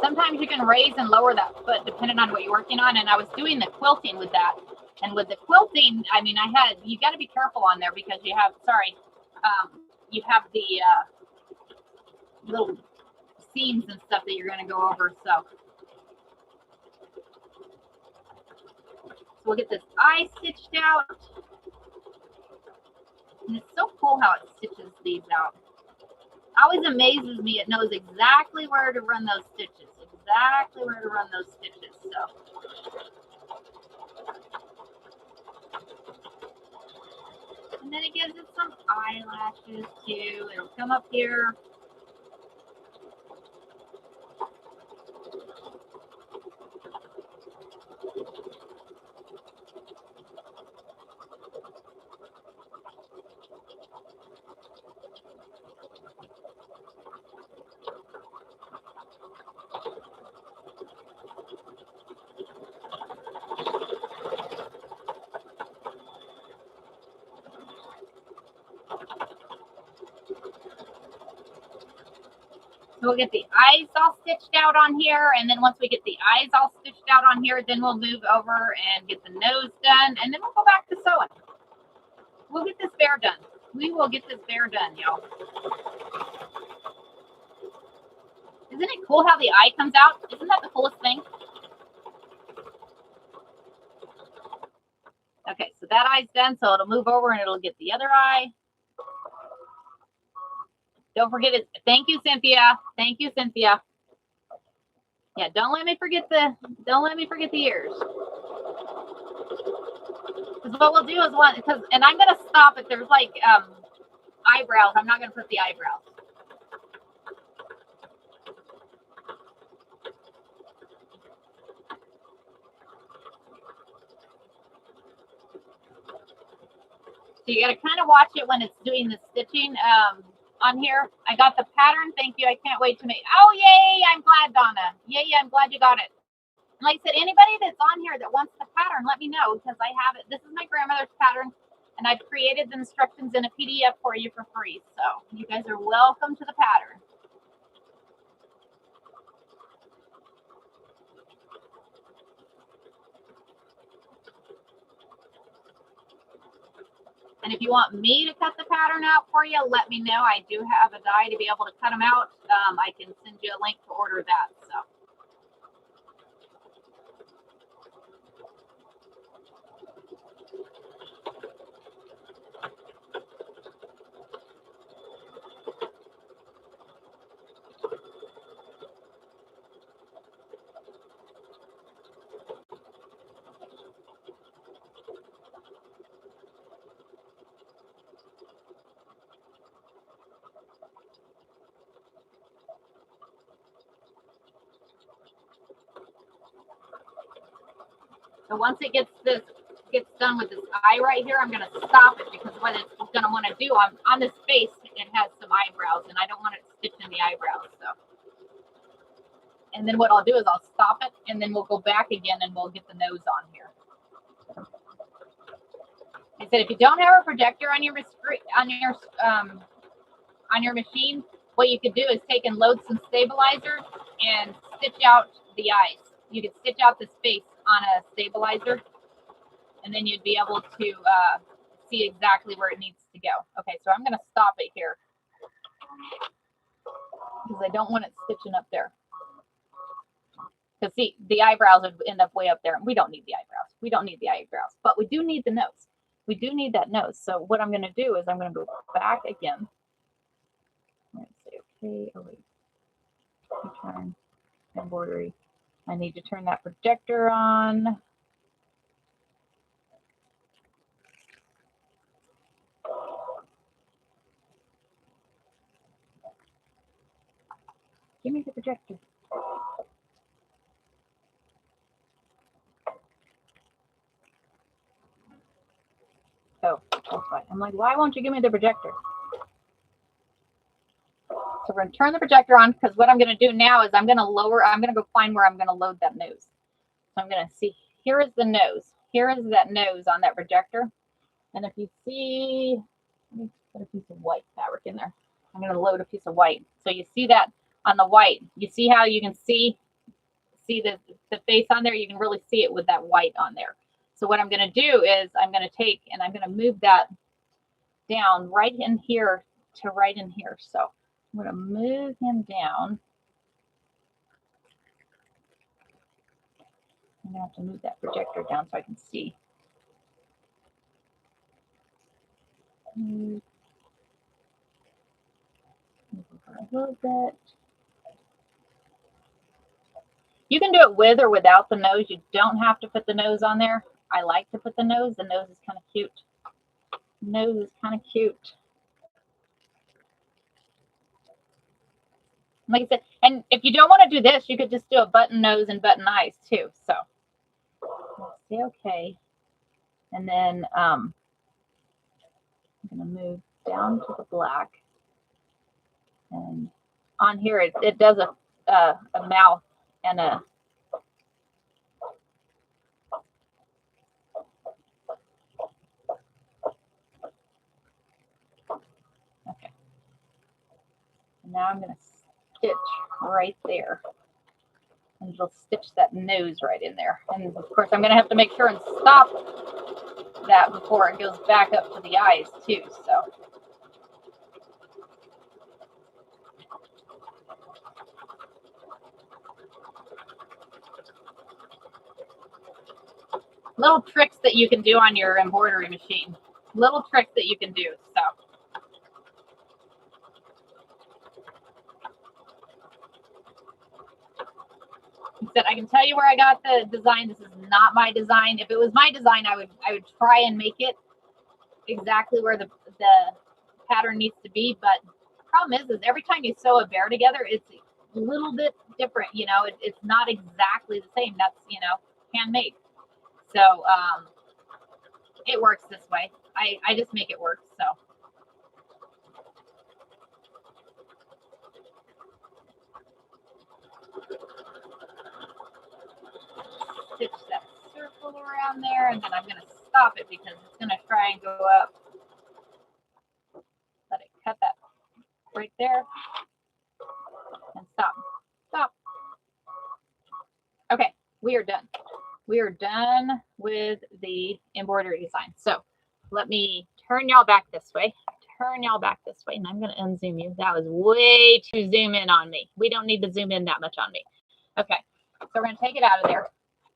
Sometimes you can raise and lower that foot depending on what you're working on. And I was doing the quilting with that. And with the quilting, I mean, you got to be careful on there because you have, you have the little seams and stuff that you're going to go over. So we'll get this eye stitched out. And it's so cool how it stitches these out. Always amazes me. It knows exactly where to run those stitches. Exactly where to run those stitches. So. And then it gives it some eyelashes too. It'll come up here. So we'll get the eyes all stitched out on here, and then once we get the eyes all stitched out on here, then we'll move over and get the nose done, and then we'll go back to sewing. We'll get this bear done. We will get this bear done, y'all. Isn't it cool how the eye comes out? Isn't that the coolest thing? Okay, so that eye's done, so it'll move over and it'll get the other eye. Don't forget it. Thank you, Cynthia. Thank you, Cynthia. Yeah, don't let me forget the ears. Because what we'll do is and I'm gonna stop if there's like eyebrows. I'm not gonna put the eyebrows. So you gotta kind of watch it when it's doing the stitching. On here, I got the pattern. Thank you. I can't wait to make. Oh, yay! I'm glad, Donna. Yay! I'm glad you got it. And like I said, anybody that's on here that wants the pattern, let me know because I have it. This is my grandmother's pattern, and I've created the instructions in a PDF for you for free. So you guys are welcome to the pattern. And if you want me to cut the pattern out for you, let me know. I do have a die to be able to cut them out. I can send you a link to order that. So. So once it gets done with this eye right here, I'm going to stop it because what it's going to want to do on this face, it has some eyebrows, and I don't want it stitching the eyebrows. So, and then what I'll do is I'll stop it, and then we'll go back again, and we'll get the nose on here. I said if you don't have a projector on your machine, what you could do is take and load some stabilizer and stitch out the eyes. You could stitch out this face on a stabilizer, and then you'd be able to see exactly where it needs to go. Okay, so I'm going to stop it here because I don't want it stitching up there. Because see, the eyebrows would end up way up there, and we don't need the eyebrows. We don't need the eyebrows, but we do need the nose. We do need that nose. So what I'm going to do is I'm going to go back again. I'm going to say, okay, oh wait, return embroidery. I need to turn that projector on. Give me the projector. Oh, that's fine. I'm like, why won't you give me the projector? So we're going to turn the projector on because what I'm going to do now is I'm going to go find where I'm going to load that nose. So I'm going to see, here is the nose. Here is that nose on that projector. And if you see, let me put a piece of white fabric in there. I'm going to load a piece of white. So you see that on the white. You see how you can see the face on there? You can really see it with that white on there. So what I'm going to do is I'm going to take and I'm going to move that down right in here to right in here. So I'm going to move him down I'm gonna have to move that projector down so I can see. Move over a little bit. You can do it with or without the nose. You don't have to put the nose on there. I like to put the nose. The nose is kind of cute. Nose is kind of cute. Like I said, and if you don't want to do this, you could just do a button nose and button eyes too. So let's see, okay. And then I'm gonna move down to the black. And on here, it does a mouth and a okay. And now I'm gonna stitch right there. And it'll stitch that nose right in there. And of course, I'm going to have to make sure and stop that before it goes back up to the eyes too. So. Little tricks that you can do on your embroidery machine. Little tricks that you can do. So. I can tell you where I got the design. This is not my design. If it was my design, I would try and make it exactly where the pattern needs to be. But the problem is every time you sew a bear together, it's a little bit different. You know, it's not exactly the same. That's, you know, handmade. So it works this way. I just make it work. So. Stitch that circle around there, and then I'm going to stop it because it's going to try and go up. Let it cut that right there and stop. Stop. Okay, we are done. We are done with the embroidery design. So let me turn y'all back this way. Turn y'all back this way, and I'm going to unzoom you. That was way too zoom in on me. We don't need to zoom in that much on me. Okay, so we're going to take it out of there.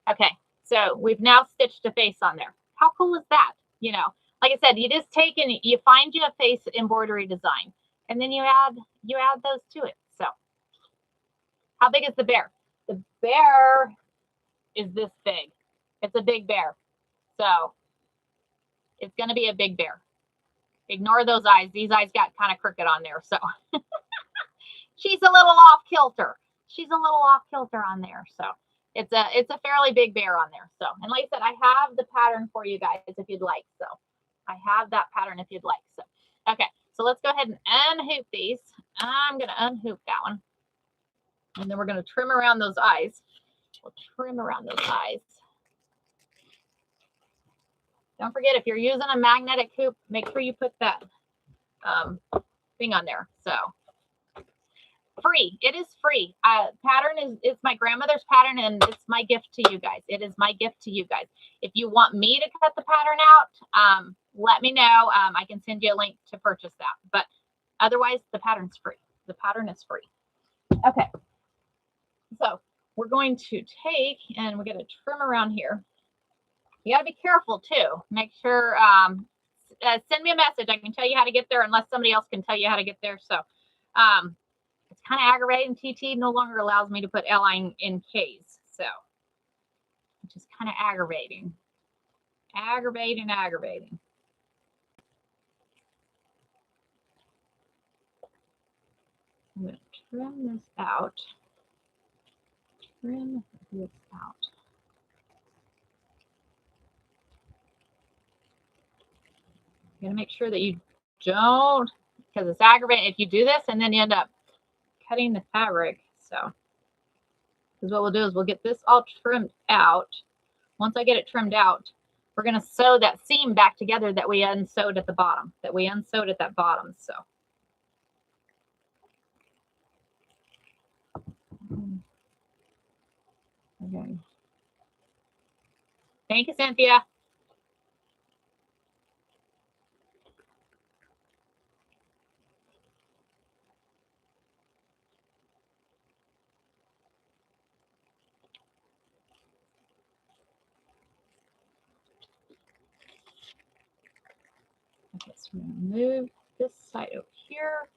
Okay, so we've now stitched a face on there. How cool is that? You know, like I said, you just take and you find you a face embroidery design, and then you add those to it. So how big is the bear? The bear is this big. It's a big bear. So it's going to be a big bear. Ignore those eyes. These eyes got kind of crooked on there. So she's a little off kilter. She's a little off kilter on there. So it's a fairly big bear on there. So, and like I said, I have the pattern for you guys if you'd like. So I have that pattern if you'd like. So, okay. So let's go ahead and unhoop these. I'm going to unhoop that one. And then we're going to trim around those eyes. We'll trim around those eyes. Don't forget, if you're using a magnetic hoop, make sure you put that thing on there. So free. It is free. Pattern is my grandmother's pattern, and it's my gift to you guys. It is my gift to you guys. If you want me to cut the pattern out, let me know. I can send you a link to purchase that. But otherwise, the pattern's free. The pattern is free. Okay. So we're going to take, and we're going to trim around here. You got to be careful too. Make sure, send me a message. I can tell you how to get there unless somebody else can tell you how to get there. So it's kind of aggravating. TT no longer allows me to put L-line in Ks. So, which is kind of aggravating. Aggravating. I'm going to trim this out. Trim this out. You got to make sure that you don't, because it's aggravating if you do this and then you end up cutting the fabric. So, because what we'll do is we'll get this all trimmed out. Once I get it trimmed out, we're going to sew that seam back together that we unsewed at the bottom, at that bottom. So. Okay. Thank you, Cynthia. Let's move this side over here.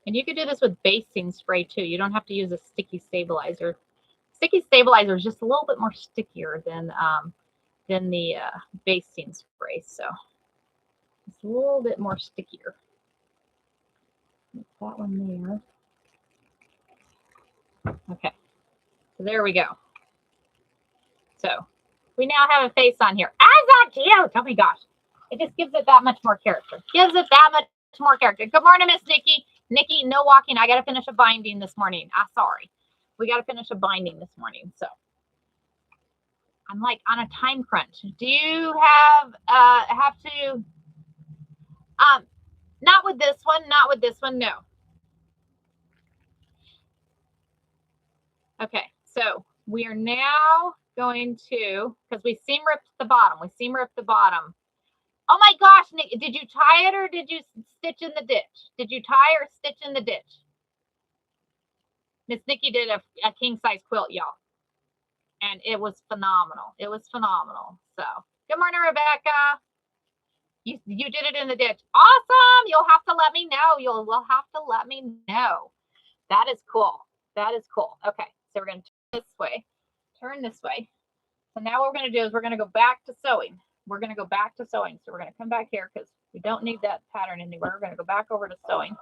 And you could do this with basting spray too. You don't have to use a sticky stabilizer. Sticky stabilizer is just a little bit more stickier than the basting spray. So it's a little bit more stickier. Put that one there. Okay. So there we go. So we now have a face on here. Is that cute? Oh my gosh. It just gives it that much more character. Gives it that much more character. Good morning, Miss Nikki. Nikki, no walking. I got to finish a binding this morning. Sorry. We got to finish a binding this morning. So I'm like on a time crunch. Do you have to, not with this one, not with this one. No. Okay. So we are now going to, because we seam ripped the bottom. We seam ripped the bottom. Oh my gosh, Nick, did you tie it or did you stitch in the ditch? Did you tie or stitch in the ditch? Miss Nikki did a king size quilt, y'all. And it was phenomenal. It was phenomenal. So good morning, Rebecca. You did it in the ditch. Awesome. You'll have to let me know. Will have to let me know. That is cool. That is cool. Okay. So we're going to turn this way. Turn this way. So now what we're going to do is we're going to go back to sewing. We're going to go back to sewing. So we're going to come back here because we don't need that pattern anywhere. We're going to go back over to sewing.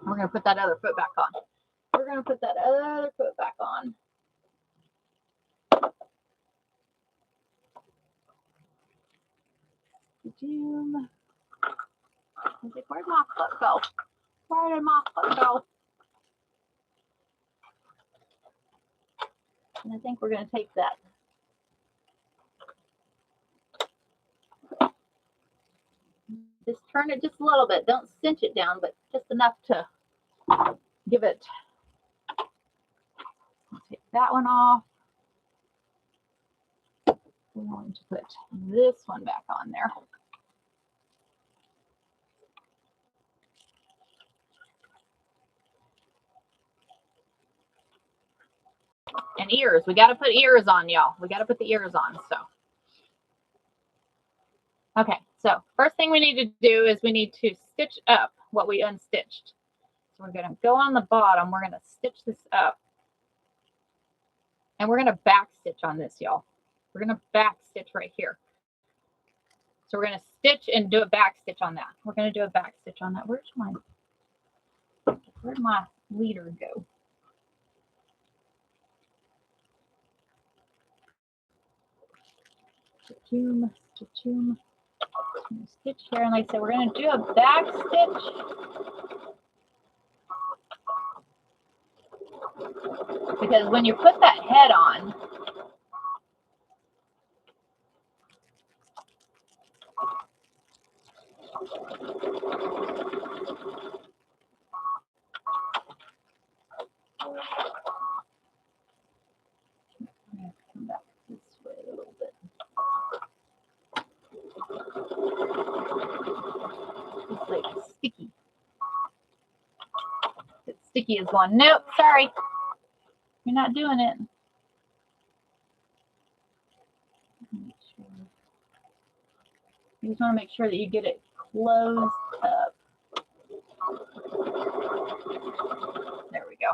We're going to put that other foot back on. We're going to put that other foot back on. Where'd my foot go? Where did my foot go? And I think we're going to take that. Just turn it just a little bit. Don't cinch it down, but just enough to give it. Take that one off. We're going to put this one back on there. And ears. We got to put ears on, y'all. We got to put the ears on. So, okay. So first thing we need to do is we need to stitch up what we unstitched. So we're going to go on the bottom. We're going to stitch this up. And we're going to back stitch on this, y'all. We're going to back stitch right here. So we're going to stitch and do a back stitch on that. We're going to do a back stitch on that. Where'd my leader go? Stitch here, and like I said, we're going to do a back stitch. Because when you put that head on, come back this way a little bit. It's like sticky. It's sticky as one. Nope, sorry. You're not doing it. You just want to make sure that you get it closed up. There we go.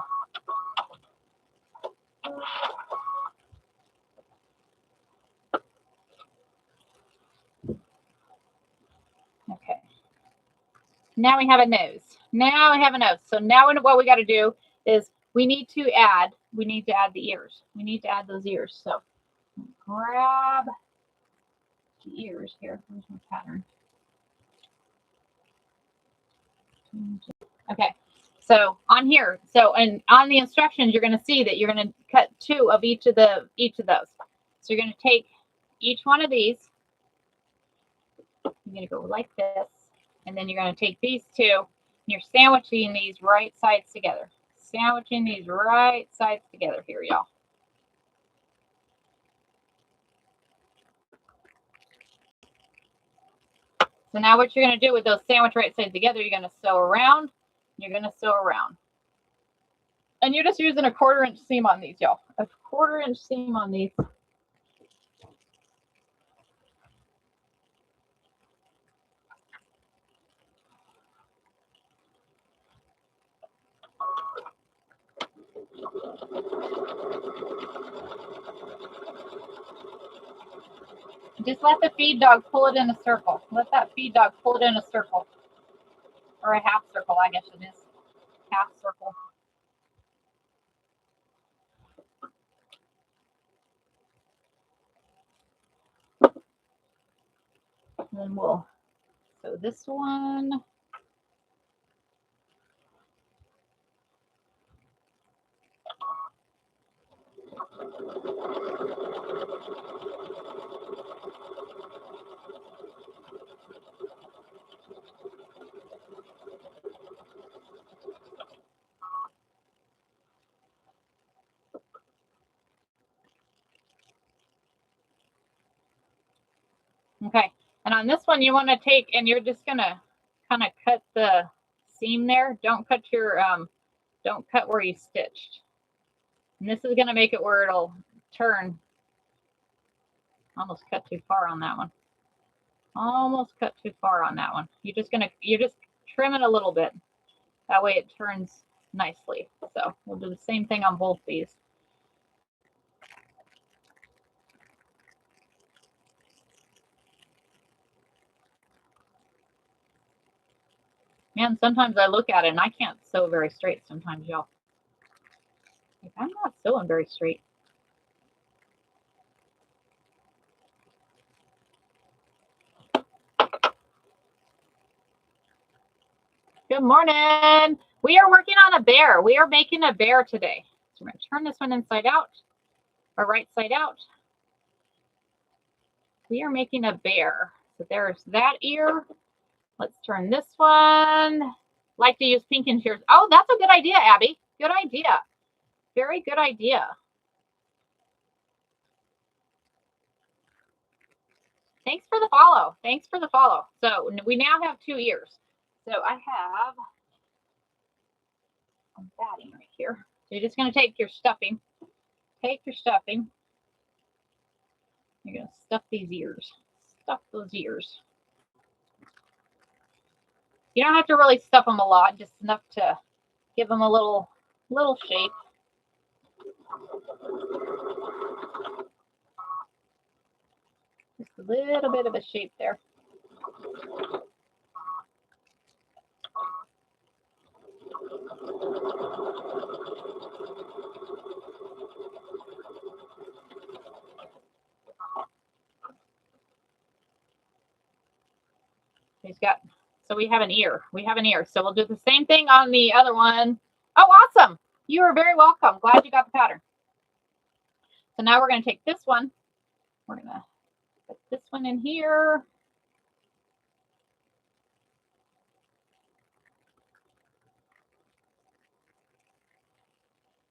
Okay. Now we have a nose. Now we have a nose. So now what we got to do is we need to add the ears. We need to add those ears. So grab the ears here. Where's my pattern? Okay. So on here, and on the instructions, you're going to see that you're going to cut 2 of each of those. So you're going to take each one of these. You're going to go like this, and then you're going to take these 2, and you're sandwiching these right sides together. Sandwiching these right sides together here, y'all. So now what you're going to do with those sandwich right sides together, you're going to sew around. You're going to sew around. And you're just using a 1/4 inch seam on these, y'all. A 1/4 inch seam on these. Just let the feed dog pull it in a circle. Let that feed dog pull it in a circle. Or a half circle, I guess it is. Half circle. And then we'll, so this one. Okay, and on this one you want to take, and you're just gonna kind of cut the seam there. Don't cut your, don't cut where you stitched. And this is gonna make it where it'll turn. Almost cut too far on that one. Almost cut too far on that one. You're just trim it a little bit. That way it turns nicely. So we'll do the same thing on both these. Man, sometimes I look at it and I can't sew very straight sometimes, y'all. Like, I'm not sewing very straight. Good morning. We are working on a bear. We are making a bear today. So we're going to turn this one inside out, or right side out. We are making a bear. So there's that ear. Let's turn this one. Like to use pink and shears. Oh, that's a good idea, Abby. Good idea. Very good idea. Thanks for the follow. Thanks for the follow. So we now have 2 ears. So I have some batting right here. So you're just going to take your stuffing. Take your stuffing. You're going to stuff these ears. Stuff those ears. You don't have to really stuff them a lot, just enough to give them a little shape. Just a little bit of a shape there. He's got, so we have an ear. We have an ear. So we'll do the same thing on the other one. Oh, awesome. You are very welcome. Glad you got the pattern. So now we're going to take this one. We're going to put this one in here.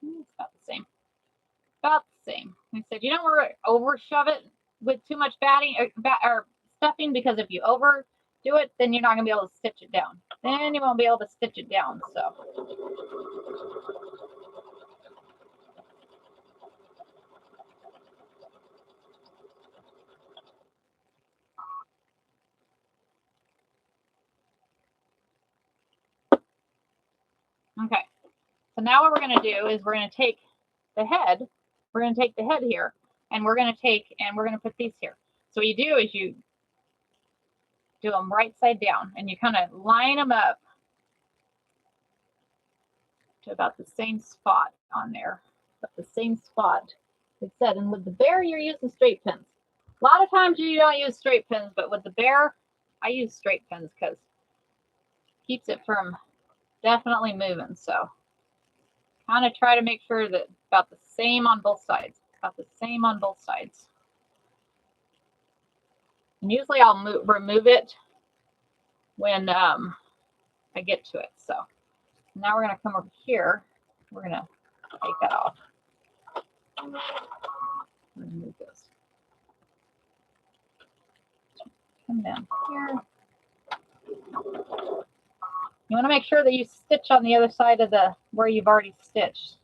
It's about the same. About the same. I said you don't want to over shove it with too much batting or stuffing, because if you overdo it, then you're not going to be able to stitch it down. Then you won't be able to stitch it down. So. Okay. So now what we're going to do is we're going to take the head. We're going to take the head here, and we're going to put these here. So what you do is you do them right side down, and you kind of line them up to about the same spot on there, about the same spot. It said, and with the bear, you're using straight pins. A lot of times you don't use straight pins, but with the bear, I use straight pins because it keeps it from definitely moving. So kind of try to make sure that about the same on both sides. About the same on both sides. And usually I'll remove it when I get to it. So now we're going to come over here. We're going to take that off. Remove this. Come down here. You want to make sure that you stitch on the other side of the where you've already stitched.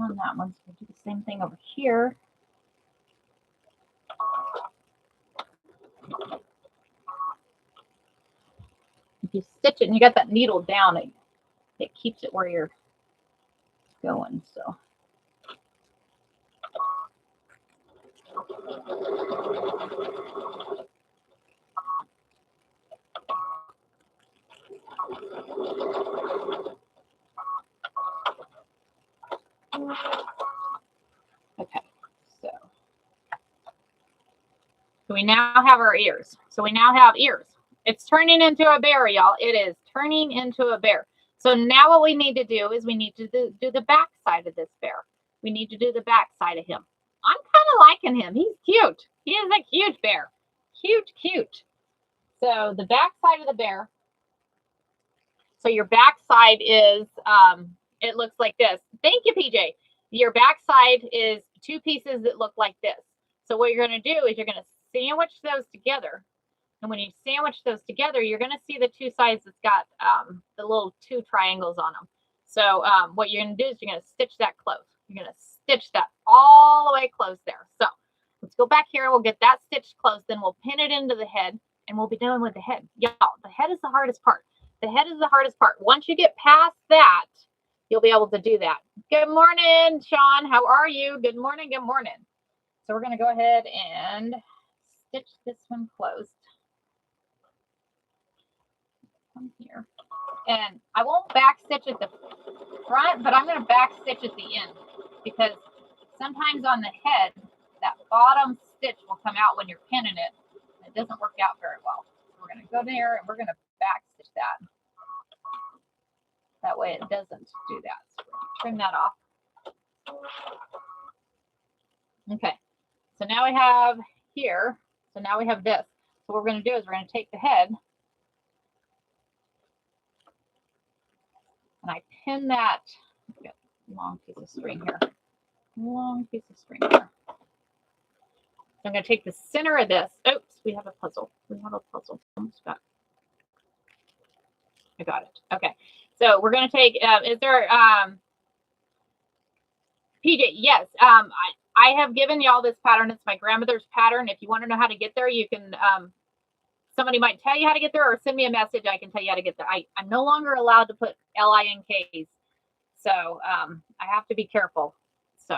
on that one. So we'll do the same thing over here. If you stitch it and you got that needle down, it keeps it where you're going. So. Okay, so we now have our ears. So we now have ears. It's turning into a bear, y'all. It is turning into a bear. So now what we need to do is we need to do the back side of this bear. We need to do the back side of him. I'm kind of liking him. He's cute. He is a cute bear. Cute, cute. So the back side of the bear. So your back side is, it looks like this. Thank you, PJ. Your back side is two pieces that look like this. So what you're going to do is you're going to sandwich those together. And when you sandwich those together, you're going to see the two sides that's got the little two triangles on them. So what you're going to do is you're going to stitch that close. You're going to stitch that all the way close there. So let's go back here. We'll get that stitched close. Then we'll pin it into the head and we'll be done with the head. Y'all, the head is the hardest part. The head is the hardest part. Once you get past that, you'll be able to do that. Good morning, Sean. How are you? Good morning. Good morning. So we're going to go ahead and stitch this one closed. Come here. And I won't back stitch at the front, but I'm going to back stitch at the end because sometimes on the head, that bottom stitch will come out when you're pinning it. It doesn't work out very well. So we're going to go there and we're going to back stitch that. That way it doesn't do that. So trim that off. Okay. So now we have here. So now we have this. So what we're going to do is we're going to take the head and I pin that. I've got a long piece of string here. Long piece of string here. So I'm going to take the center of this. Oops, we have a puzzle. We have a puzzle. Almost got. I got it. Okay. So we're going to take, is there, PJ, yes. I have given y'all this pattern. It's my grandmother's pattern. If you want to know how to get there, you can, somebody might tell you how to get there or send me a message. I can tell you how to get there. I'm no longer allowed to put LINKs. So I have to be careful. So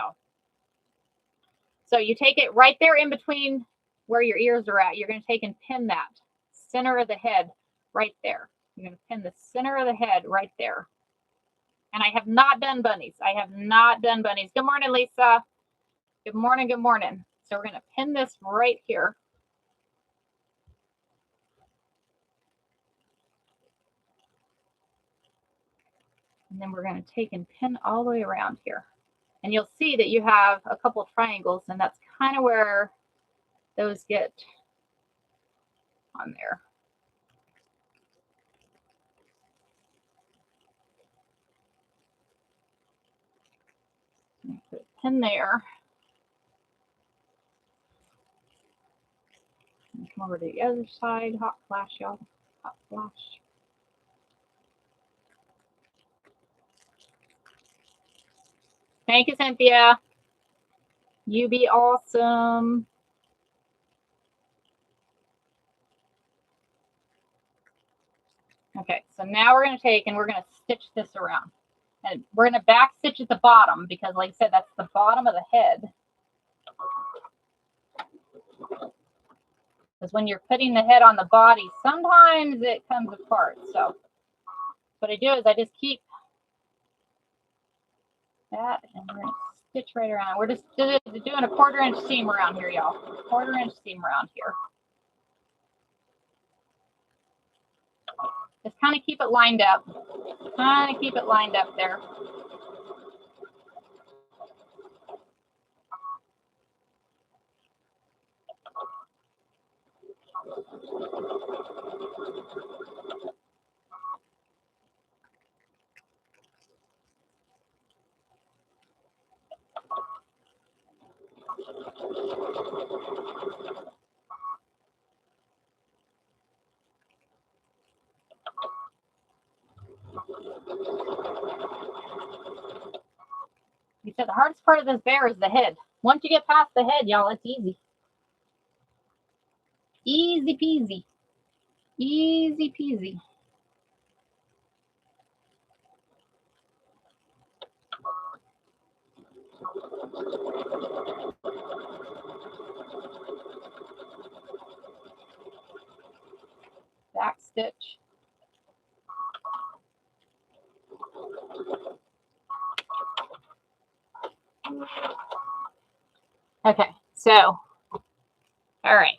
you take it right there in between where your ears are at. You're going to take and pin that center of the head right there. You're going to pin the center of the head right there. And I have not done bunnies. I have not done bunnies. Good morning, Lisa. Good morning. Good morning. So we're going to pin this right here. And then we're going to take and pin all the way around here. And you'll see that you have a couple of triangles, and that's kind of where those get on there. Put a pin there. And come over to the other side. Hot flash, y'all. Hot flash. Thank you, Cynthia. You be awesome. Okay, so now we're going to take and we're going to stitch this around. And we're going to back stitch at the bottom because, like I said, that's the bottom of the head. Because when you're putting the head on the body, sometimes it comes apart. So what I do is I just keep that and we're going to stitch right around. We're just doing a 1/4 inch seam around here, y'all. 1/4 inch seam around here. Just kind of keep it lined up. Kind of keep it lined up there. You said the hardest part of this bear is the head. Once you get past the head, y'all, it's easy. Easy peasy. Easy peasy. Back stitch. Okay, so, all right.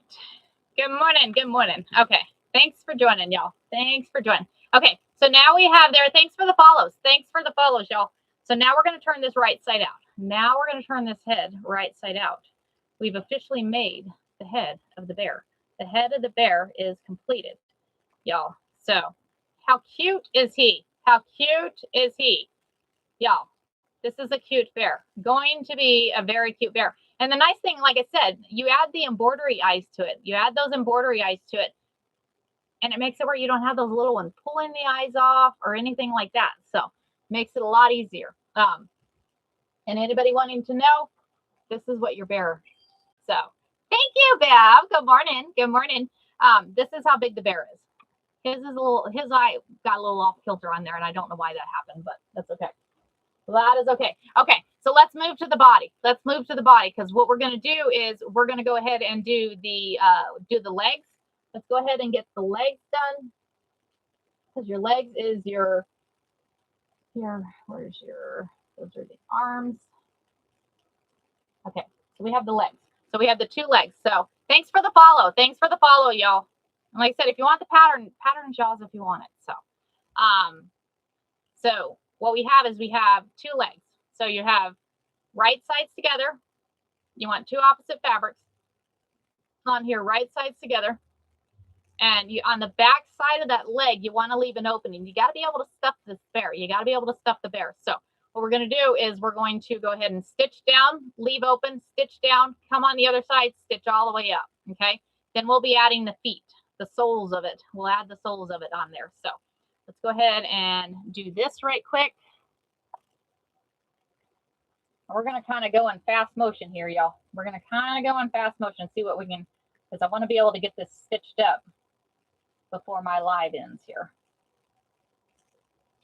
Good morning, good morning. Okay, thanks for joining, y'all. Thanks for joining. Okay, so now we have there, thanks for the follows. Thanks for the follows, y'all. So now we're going to turn this right side out. Now we're going to turn this head right side out. We've officially made the head of the bear. The head of the bear is completed, y'all. So how cute is he? How cute is he? Y'all, this is a cute bear. Going to be a very cute bear. And the nice thing, like I said, you add the embroidery eyes to it. You add those embroidery eyes to it. And it makes it where you don't have those little ones pulling the eyes off or anything like that. So makes it a lot easier. And anybody wanting to know, this is what your bear. So thank you, Bev. Good morning. Good morning. This is how big the bear is. His eye got a little off kilter on there, and I don't know why that happened, but that's okay. That is okay. Okay, so let's move to the body. Let's move to the body, because what we're going to do is we're going to go ahead and do the legs. Let's go ahead and get the legs done, because your legs is your where's your, those are the arms. Okay, so we have the legs. So we have the two legs. So thanks for the follow. Thanks for the follow, y'all. And like I said, if you want the pattern y'all if you want it. So what we have is we have two legs. So you have right sides together. You want two opposite fabrics on here, right sides together. And you on the back side of that leg, you want to leave an opening. You got to be able to stuff this bear. You got to be able to stuff the bear. So what we're going to do is we're going to go ahead and stitch down, leave open, stitch down, come on the other side, stitch all the way up. Okay. Then we'll be adding the feet, the soles of it. We'll add the soles of it on there. So let's go ahead and do this right quick. We're going to kind of go in fast motion here, y'all. We're going to kind of go in fast motion, see what we can, because I want to be able to get this stitched up before my live ends here.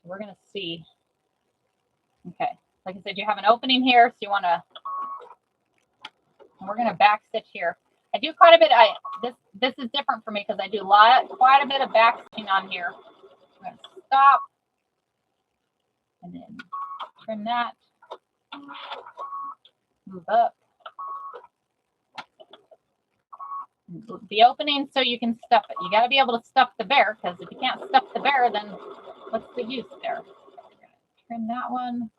We're going to see. Okay, like I said, you have an opening here, so you want to, we're going to back stitch here. I do quite a bit. This is different for me because I do quite a bit of back stitching on here. I'm going to stop and then trim that. Move up. The opening so you can stuff it. You got to be able to stuff the bear, because if you can't stuff the bear, then what's the use there? Trim that one.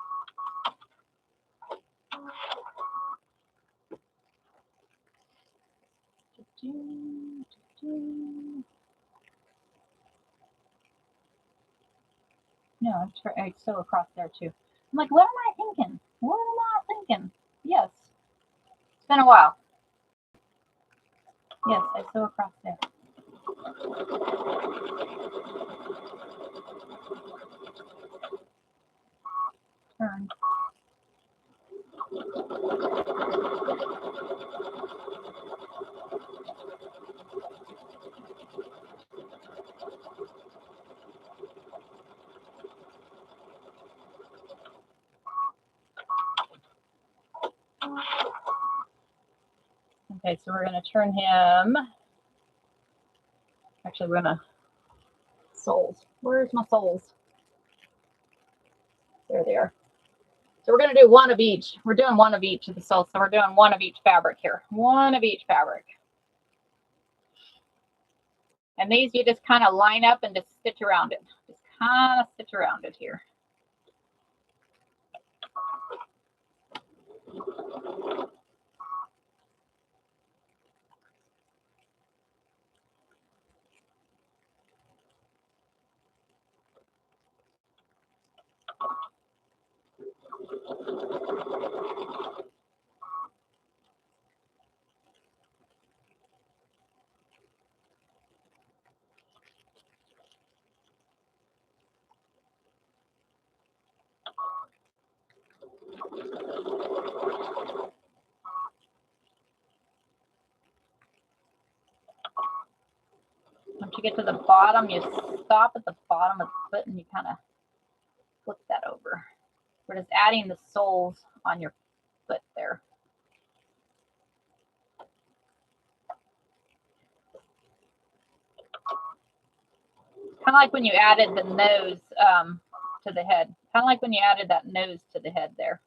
No, I sew across there too. I'm like, what am I thinking? What am I thinking? Yes. It's been a while. Yes, I sew across there. Turn. Okay, so we're going to turn him. Actually, we're going to soles. Where's my soles? There they are. So we're going to do one of each. We're doing one of each of the soles. So we're doing one of each fabric here. One of each fabric. And these you just kind of line up and just stitch around it. Just kind of stitch around it here. you get to the bottom, you stop at the bottom of the foot and you kind of flip that over. We're just adding the soles on your foot there. Kind of like when you added the nose to the head. Kind of like when you added that nose to the head there.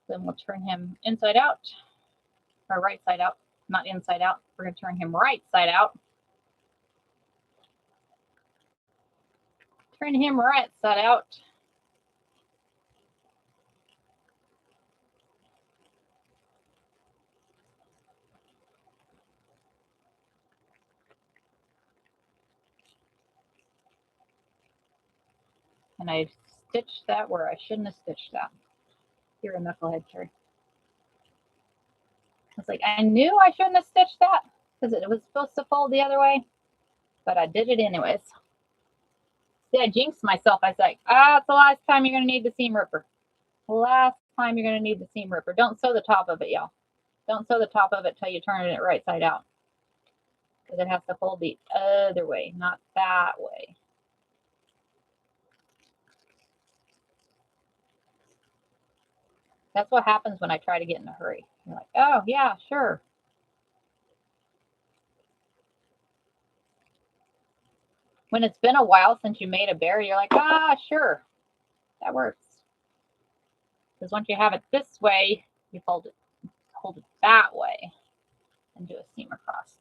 Then we'll turn him inside out, or right side out, not inside out. We're going to turn him right side out. Turn him right side out. And I stitched that where I shouldn't have stitched that. You're a knucklehead, Terry. It's like, I knew I shouldn't have stitched that because it was supposed to fold the other way, but I did it anyways. See, I jinxed myself. I was like, it's the last time you're going to need the seam ripper. Last time you're going to need the seam ripper. Don't sew the top of it, y'all. Don't sew the top of it till you turn it right side out. Because it has to fold the other way, not that way. That's what happens when I try to get in a hurry. You're like, oh, yeah, sure. When it's been a while since you made a bear, you're like, sure, that works. Because once you have it this way, you hold it that way and do a seam across.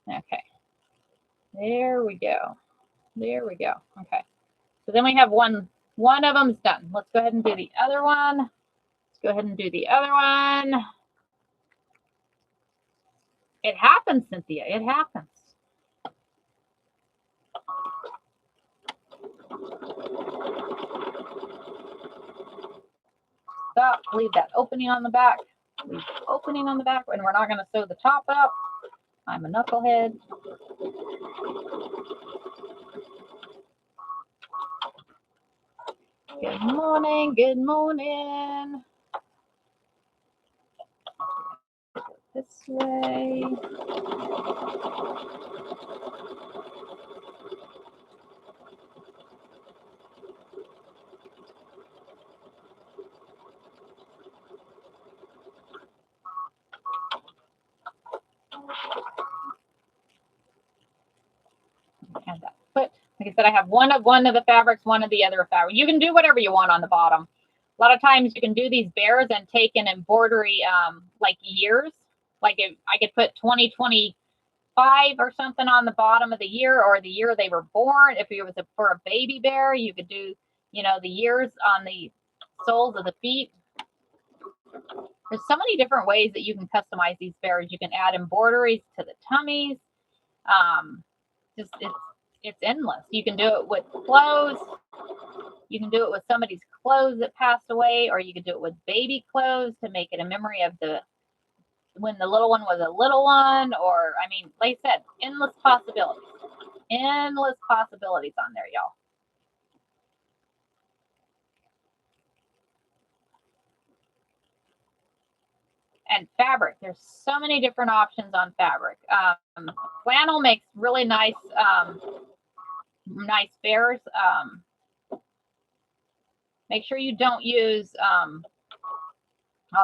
Okay, there we go. There we go. Okay, so then we have one of them's done. Let's go ahead and do the other one. Let's go ahead and do the other one. It happens, Cynthia. It happens. Stop. Leave that opening on the back. Leave the opening on the back, and we're not going to sew the top up. I'm a knucklehead. Good morning. Good morning. This way. Add that foot. Like I said, I have one of the fabrics, one of the other fabric. You can do whatever you want on the bottom. A lot of times you can do these bears and take an embroidery like years. Like if I could put 2025 or something on the bottom of the year, or the year they were born. If it was for a baby bear, you could do, the years on the soles of the feet. There's so many different ways that you can customize these bears. You can add embroideries to the tummies. It's endless. You can do it with clothes. You can do it with somebody's clothes that passed away, or you can do it with baby clothes to make it a memory of when the little one was a little one. Or, I mean, like I said, endless possibilities. Endless possibilities on there, y'all. And fabric, there's so many different options on fabric. Flannel makes really nice bears. Make sure you don't use on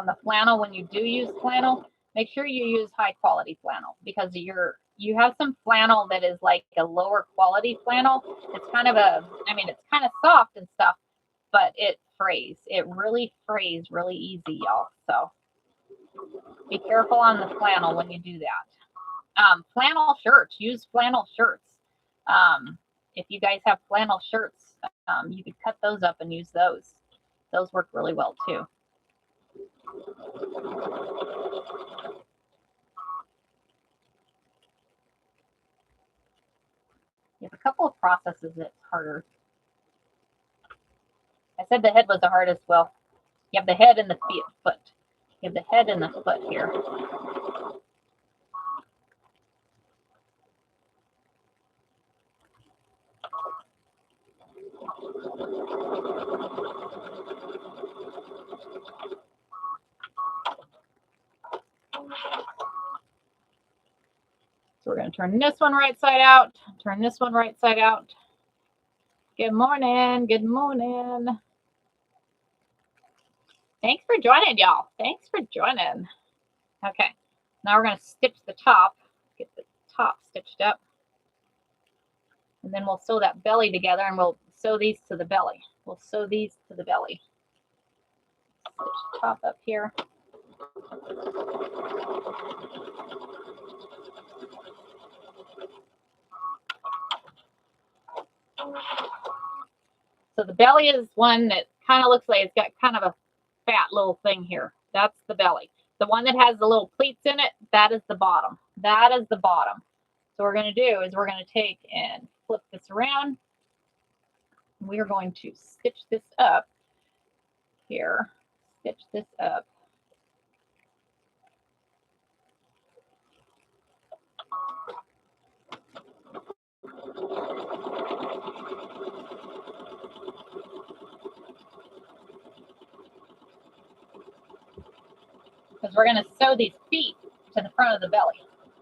the flannel. When you do use flannel, make sure you use high quality flannel, because you're you have some flannel that is like a lower quality flannel. It's kind of a, I mean, it's kind of soft and stuff, but it frays. It really frays really easy, y'all. So be careful on the flannel when you do that. Flannel shirts, use flannel shirts. If you guys have flannel shirts, you could cut those up and use those. Those work really well too. You have a couple of processes that's harder. I said the head was the hardest. Well, you have the head and the foot. You have the head and the foot here. So we're going to turn this one right side out, turn this one right side out. Good morning. Good morning. Thanks for joining, y'all. Thanks for joining. Okay, now we're going to stitch the top, get the top stitched up. And then we'll sew that belly together and we'll sew these to the belly. We'll sew these to the belly. Stitch the top up here. So the belly is one that kind of looks like it's got kind of a fat little thing here. That's the belly. The one that has the little pleats in it, that is the bottom. That is the bottom. So what we're going to do is we're going to take and flip this around. We are going to stitch this up here. Stitch this up. Because we're going to sew these feet to the front of the belly.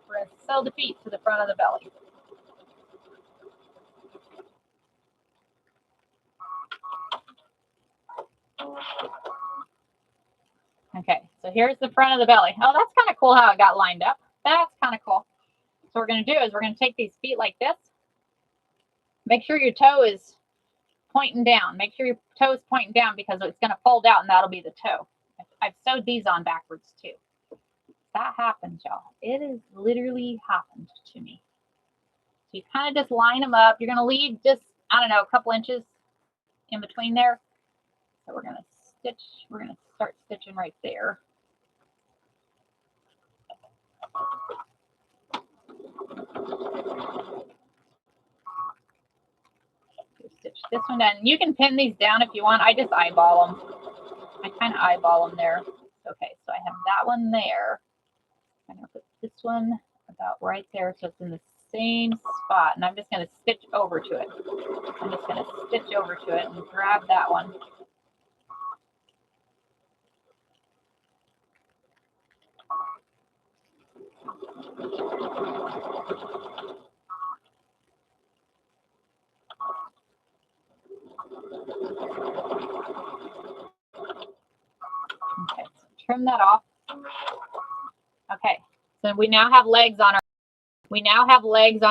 We're going to sew the feet to the front of the belly. Okay, so here's the front of the belly. Oh, that's kind of cool how it got lined up. That's kind of cool. So what we're going to do is we're going to take these feet like this. Make sure your toe is pointing down. Make sure your toe is pointing down because it's going to fold out and that'll be the toe. I've sewed these on backwards too. That happens, y'all. It has literally happened to me. So you kind of just line them up. You're going to leave just, I don't know, a couple inches in between there. So we're going to stitch. We're going to start stitching right there. Stitch this one down. You can pin these down if you want. I just eyeball them. I kind of eyeball them there. Okay, so I have that one there. I'm going to put this one about right there so it's in the same spot. And I'm just going to stitch over to it. I'm just going to stitch over to it and grab that one. Okay, so trim that off. Okay, so we now have legs on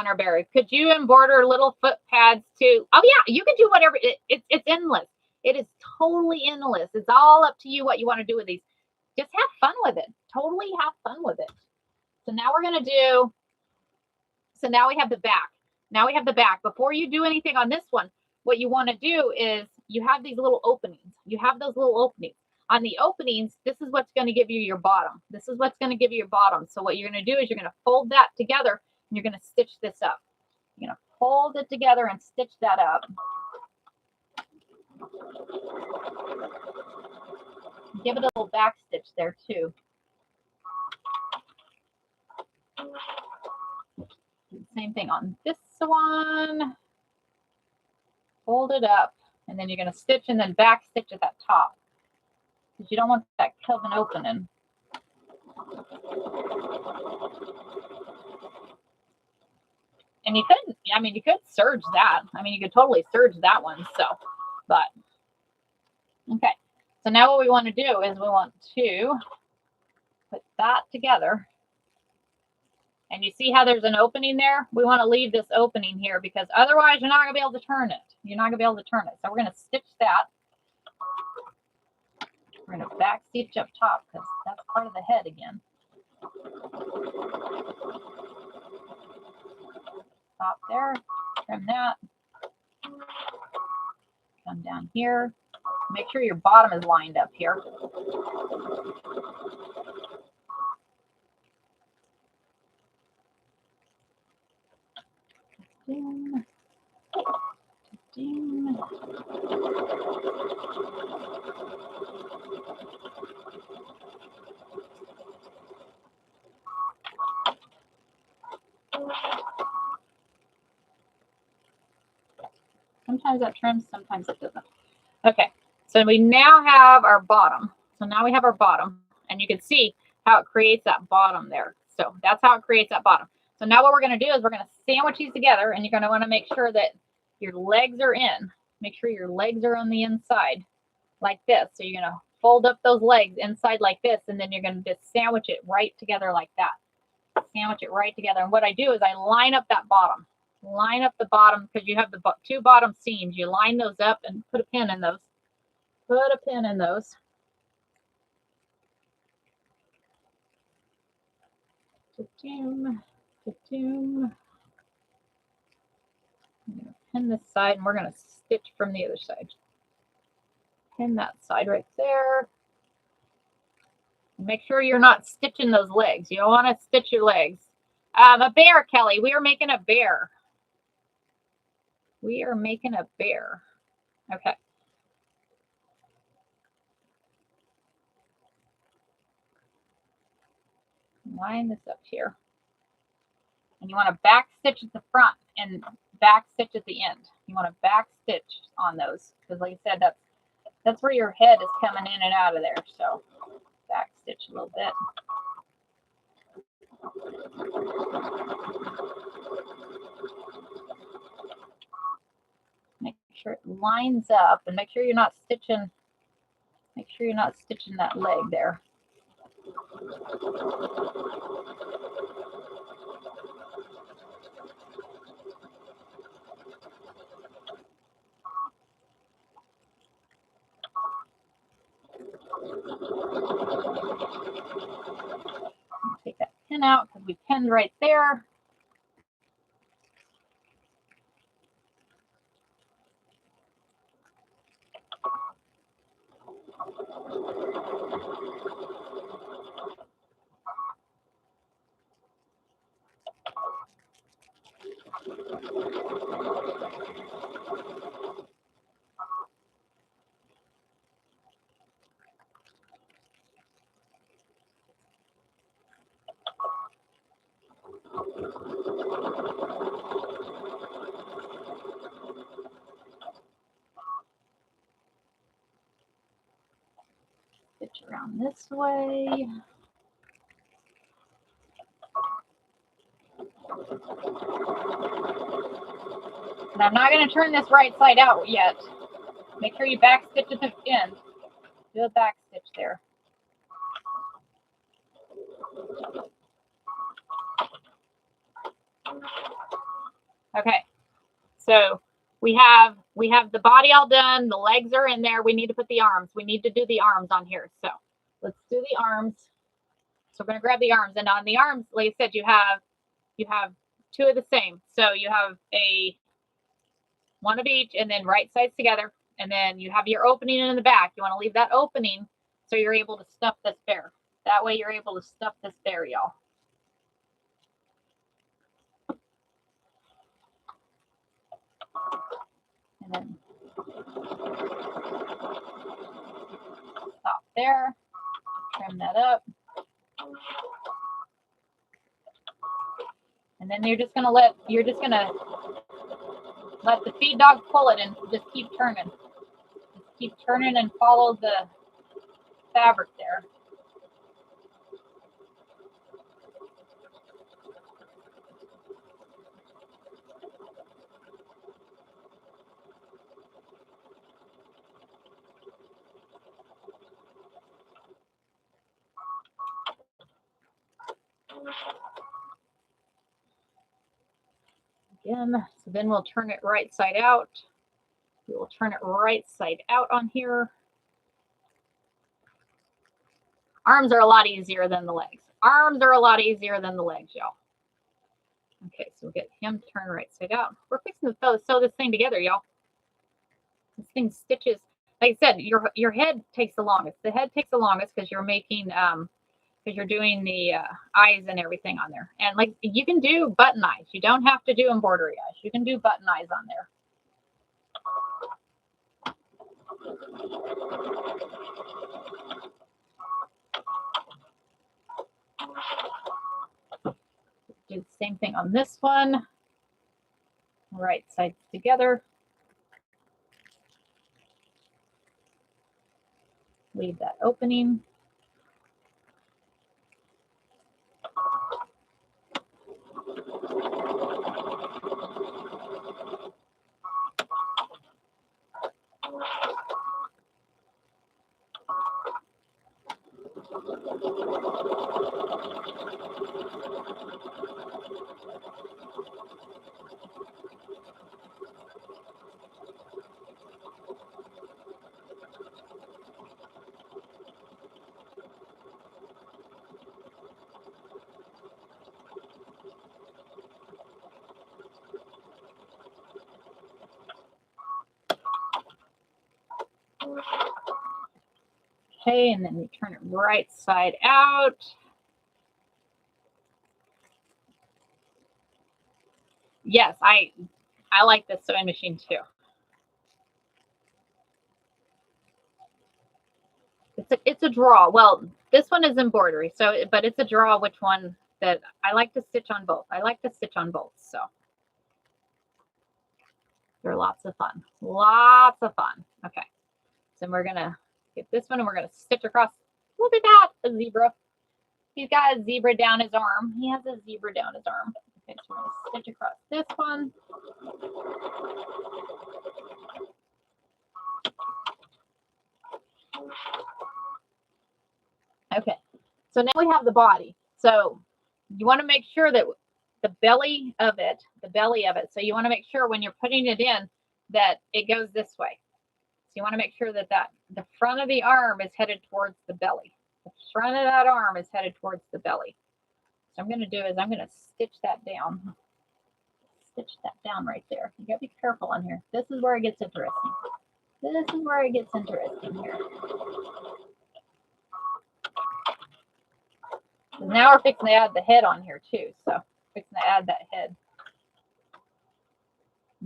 our berry. Could you embroider little foot pads too? Oh yeah, you can do whatever. It's endless. It is totally endless. It's all up to you what you want to do with these. Just have fun with it. Totally have fun with it. So now we're going to do, so now we have the back. Now we have the back. Before you do anything on this one, what you want to do is you have these little openings. You have those little openings. On the openings, this is what's going to give you your bottom. This is what's going to give you your bottom. So what you're going to do is you're going to fold that together and you're going to stitch this up. You're going to fold it together and stitch that up. Give it a little back stitch there too. Same thing on this one. Fold it up and then you're going to stitch and then back stitch at that top. Because you don't want that coven opening. And you could, I mean, you could serge that. I mean, you could totally serge that one. So, but, okay. So now what we want to do is we want to put that together. And you see how there's an opening there? We want to leave this opening here because otherwise you're not going to be able to turn it. You're not going to be able to turn it. So we're going to stitch that. We're going to back stitch up top because that's part of the head again. Stop there, trim that. Come down here. Make sure your bottom is lined up here. Ding. Ding. Sometimes that trims, sometimes it doesn't. Okay, so we now have our bottom. So now we have our bottom, and you can see how it creates that bottom there. So that's how it creates that bottom. So now what we're going to do is we're going to sandwich these together, and you're going to want to make sure that your legs are in. Make sure your legs are on the inside like this. So you're going to fold up those legs inside like this, and then you're going to just sandwich it right together like that. Sandwich it right together. And what I do is I line up that bottom. Line up the bottom because you have the two bottom seams. You line those up and put a pin in those. Put a pin in those. Pin this side, and we're going to stitch from the other side. Pin that side right there. Make sure you're not stitching those legs. You don't want to stitch your legs. A bear, Kelly. We are making a bear. We are making a bear. Okay. Line this up here. And you want to back stitch at the front and back stitch at the end. You want to back stitch on those because, like I said, that's where your head is coming in and out of there. So back stitch a little bit. Make sure it lines up, and make sure you're not stitching. Make sure you're not stitching that leg there. Take that pin out because we pinned right there. Stitch around this way. And I'm not going to turn this right side out yet. Make sure you back stitch at the end. Do a back stitch there. Okay, so we have the body all done. The legs are in there. We need to put the arms. We need to do the arms on here. So let's do the arms. So we're going to grab the arms, and on the arms, like I said, you have two of the same. So you have one of each, and then right sides together, and then you have your opening in the back. You want to leave that opening so you're able to stuff this bear. That way you're able to stuff this bear, y'all. And then stop there, trim that up. And then you're just gonna let the feed dog pull it and just keep turning. Just keep turning and follow the fabric there. again. So then we'll turn it right side out. We will turn it right side out on here. Arms are a lot easier than the legs. Arms are a lot easier than the legs, y'all. Okay, so we'll get him turned right side out. We're fixing to sew this thing together, y'all. This thing stitches. Like I said, your head takes the longest. The head takes the longest because you're making because you're doing the eyes and everything on there. And like you can do button eyes. You don't have to do embroidery eyes. You can do button eyes on there. Do the same thing on this one. Right sides together. Leave that opening. Okay, and then we turn it right side out. Yes, I like this sewing machine too. It's a draw. Well, this one is embroidery, so but it's a draw which one that I like to stitch on both. I like to stitch on both, so they're lots of fun. Lots of fun. Okay. So we're gonna get this one and we're gonna stitch across. Look at that, a zebra. He's got a zebra down his arm. He has a zebra down his arm. Okay, so we're gonna stitch across this one. Okay, so now we have the body. So you want to make sure that the belly of it, so you want to make sure when you're putting it in that it goes this way. So you want to make sure that the front of the arm is headed towards the belly. The front of that arm is headed towards the belly. So I'm going to do is I'm going to stitch that down. Stitch that down right there. You got to be careful on here. This is where it gets interesting. This is where it gets interesting here. Now we're fixing to add the head on here too. So fixing to add that head.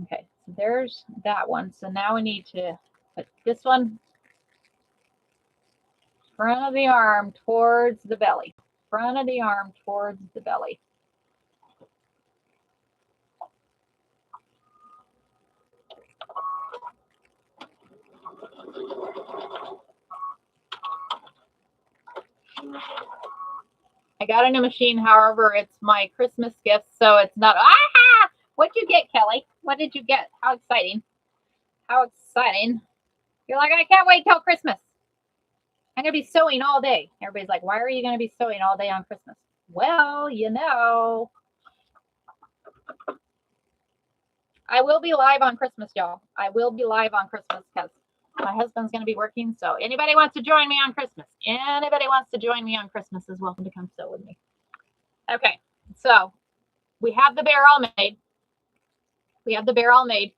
Okay, so there's that one. So now we need to put this one front of the arm towards the belly. Front of the arm towards the belly. I got a new machine, however, it's my Christmas gift, so it's not. Ah! What'd you get, Kelly? What did you get? How exciting! How exciting! You're like, I can't wait till Christmas. I'm gonna be sewing all day. Everybody's like, why are you gonna be sewing all day on Christmas? Well, you know, I will be live on Christmas, y'all. I will be live on Christmas because my husband's going to be working. So anybody wants to join me on Christmas? Anybody wants to join me on Christmas is welcome to come sew with me. Okay, so we have the bear all made. We have the bear all made.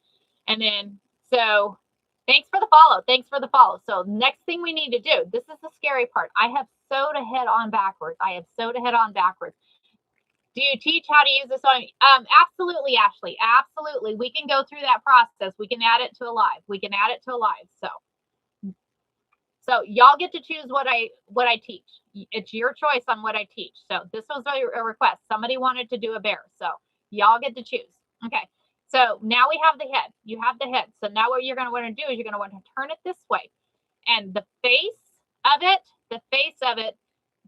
And then, so thanks for the follow. Thanks for the follow. So next thing we need to do, this is the scary part. I have sewed ahead on backwards. I have sewed ahead on backwards. Do you teach how to use this on? Absolutely, Ashley. Absolutely. We can go through that process. We can add it to a live. We can add it to a live. So y'all get to choose what I teach. It's your choice on what I teach. So this was a request. Somebody wanted to do a bear. So y'all get to choose. Okay. So now we have the head. You have the head. So now what you're going to want to do is you're going to want to turn it this way. And the face of it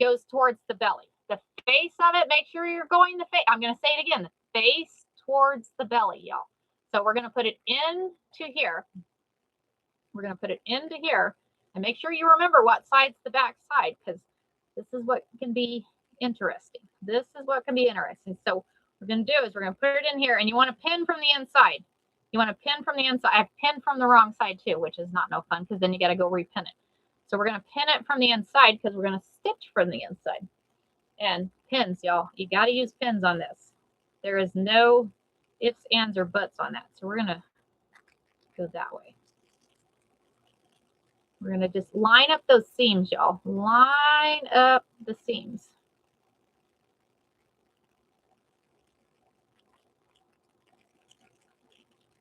goes towards the belly. The face of it, make sure you're going the face. I'm going to say it again, the face towards the belly, y'all. So we're going to put it into here. We're going to put it into here and make sure you remember what side's the back side because this is what can be interesting. This is what can be interesting. So we're going to do is we're going to put it in here, and you want to pin from the inside. You want to pin from the inside. I've pinned from the wrong side too, which is not no fun because then you got to go repin it. So we're going to pin it from the inside because we're going to stitch from the inside. And pins, y'all, you got to use pins on this. There is no ifs, ands, or buts on that. So we're going to go that way. We're going to just line up those seams, y'all. Line up the seams.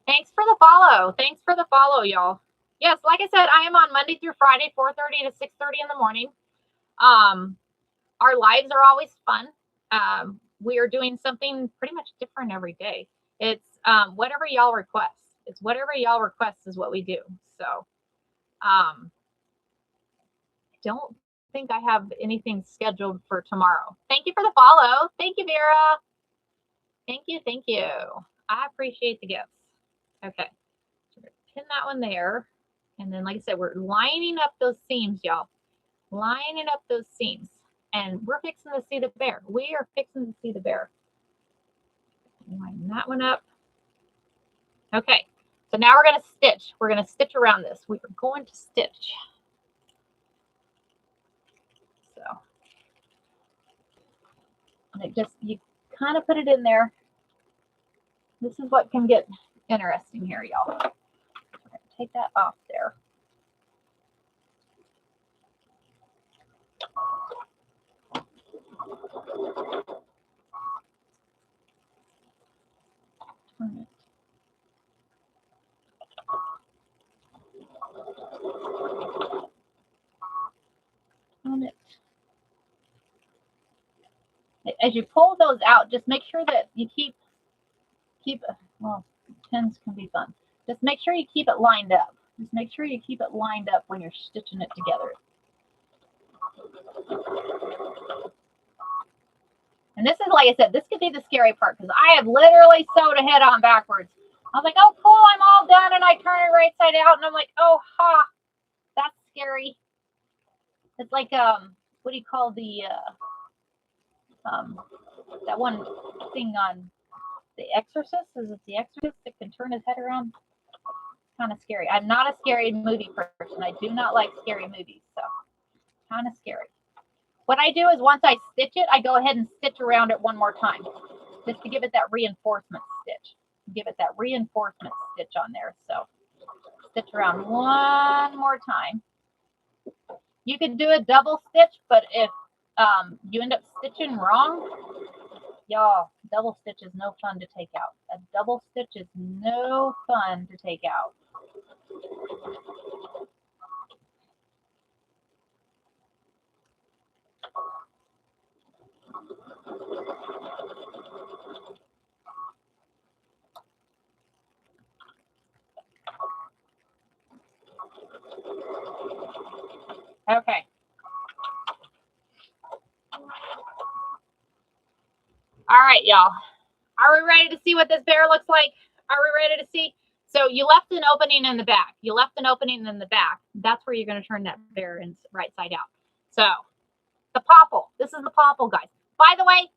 Thanks for the follow. Thanks for the follow, y'all. Yes, like I said, I am on Monday through Friday, 4:30 to 6:30 in the morning. Our lives are always fun. We are doing something pretty much different every day. It's whatever y'all request. It's whatever y'all request is what we do. So I don't think I have anything scheduled for tomorrow. Thank you for the follow. Thank you, Vera. Thank you. Thank you. I appreciate the gifts. Okay. So we're going to pin that one there. And then, like I said, we're lining up those seams, y'all. Lining up those seams. And we're fixing to see the bear. We are fixing to see the bear. Line that one up. Okay. So now we're going to stitch. We're going to stitch around this. We are going to stitch. So you kind of put it in there. This is what can get interesting here, y'all. We're going to take that off there. Turn it. Turn it. As you pull those out, just make sure that you keep well, pins can be fun. Just make sure you keep it lined up. Just make sure you keep it lined up when you're stitching it together. And this is, like I said, this could be the scary part because I have literally sewed ahead on backwards. I was like, oh, cool, I'm all done. And I turn it right side out and I'm like, oh, ha, that's scary. It's like, what do you call the, that one thing on The Exorcist? Is it The Exorcist that can turn his head around? Kind of scary. I'm not a scary movie person. I do not like scary movies, so kind of scary. What I do is once I stitch it, I go ahead and stitch around it one more time, just to give it that reinforcement stitch. Give it that reinforcement stitch on there. So stitch around one more time. You could do a double stitch, but if you end up stitching wrong, y'all, double stitch is no fun to take out. A double stitch is no fun to take out. Okay. All right, y'all. Are we ready to see what this bear looks like? Are we ready to see? So you left an opening in the back. You left an opening in the back. That's where you're going to turn that bear in right side out. So the popple. This is the popple, guys. By the way,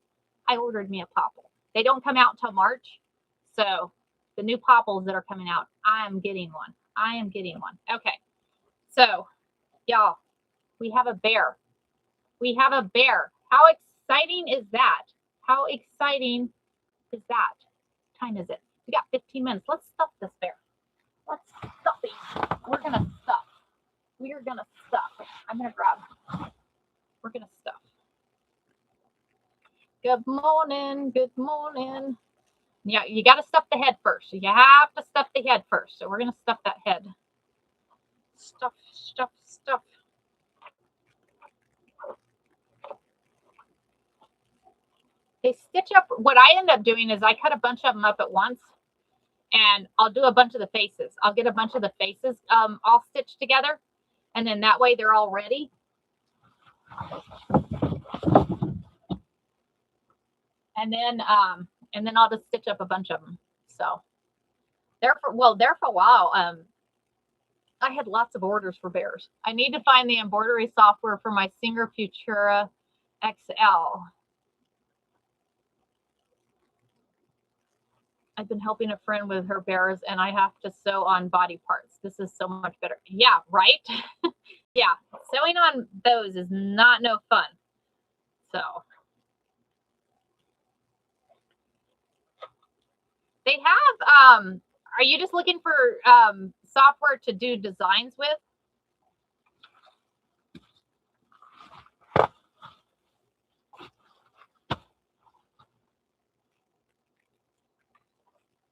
I ordered me a popple. They don't come out until March. So the new popples that are coming out, I'm getting one. I am getting one. Okay. So, y'all, we have a bear. We have a bear. How exciting is that? How exciting is that? What time is it? We got 15 minutes. Let's stuff this bear. Let's stuff it. We're going to stuff. We are going to stuff. I'm going to grab. We're going to stuff. Good morning. Good morning. Yeah, you got to stuff the head first. You have to stuff the head first. So we're going to stuff that head. Stuff, stuff, stuff. They stitch up. What I end up doing is I cut a bunch of them up at once, and I'll do a bunch of the faces. I'll get a bunch of the faces all stitched together, and then that way they're all ready. And then I'll just stitch up a bunch of them. So there for a while. I had lots of orders for bears. I need to find the embroidery software for my Singer Futura XL. I've been helping a friend with her bears and I have to sew on body parts. This is so much better. Yeah, right? Yeah, sewing on those is not no fun. So they have, are you just looking for software to do designs with?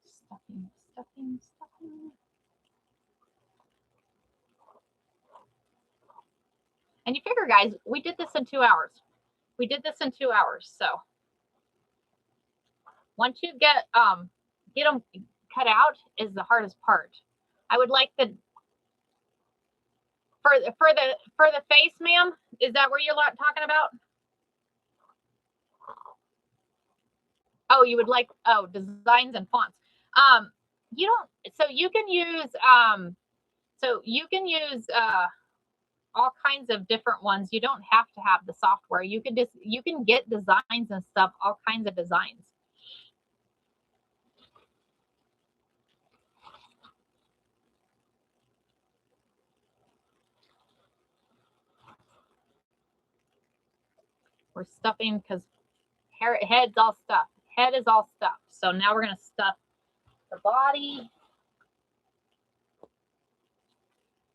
Stuffing. And you figure, guys, we did this in 2 hours. We did this in 2 hours. So once you get them cut out is the hardest part. I would like the for the face, ma'am. Is that where you're talking about? Oh, you would like designs and fonts. You don't. So you can use all kinds of different ones. You don't have to have the software. You can get designs and stuff, all kinds of designs. We're stuffing because head's all stuffed. Head is all stuffed. So now we're gonna stuff the body.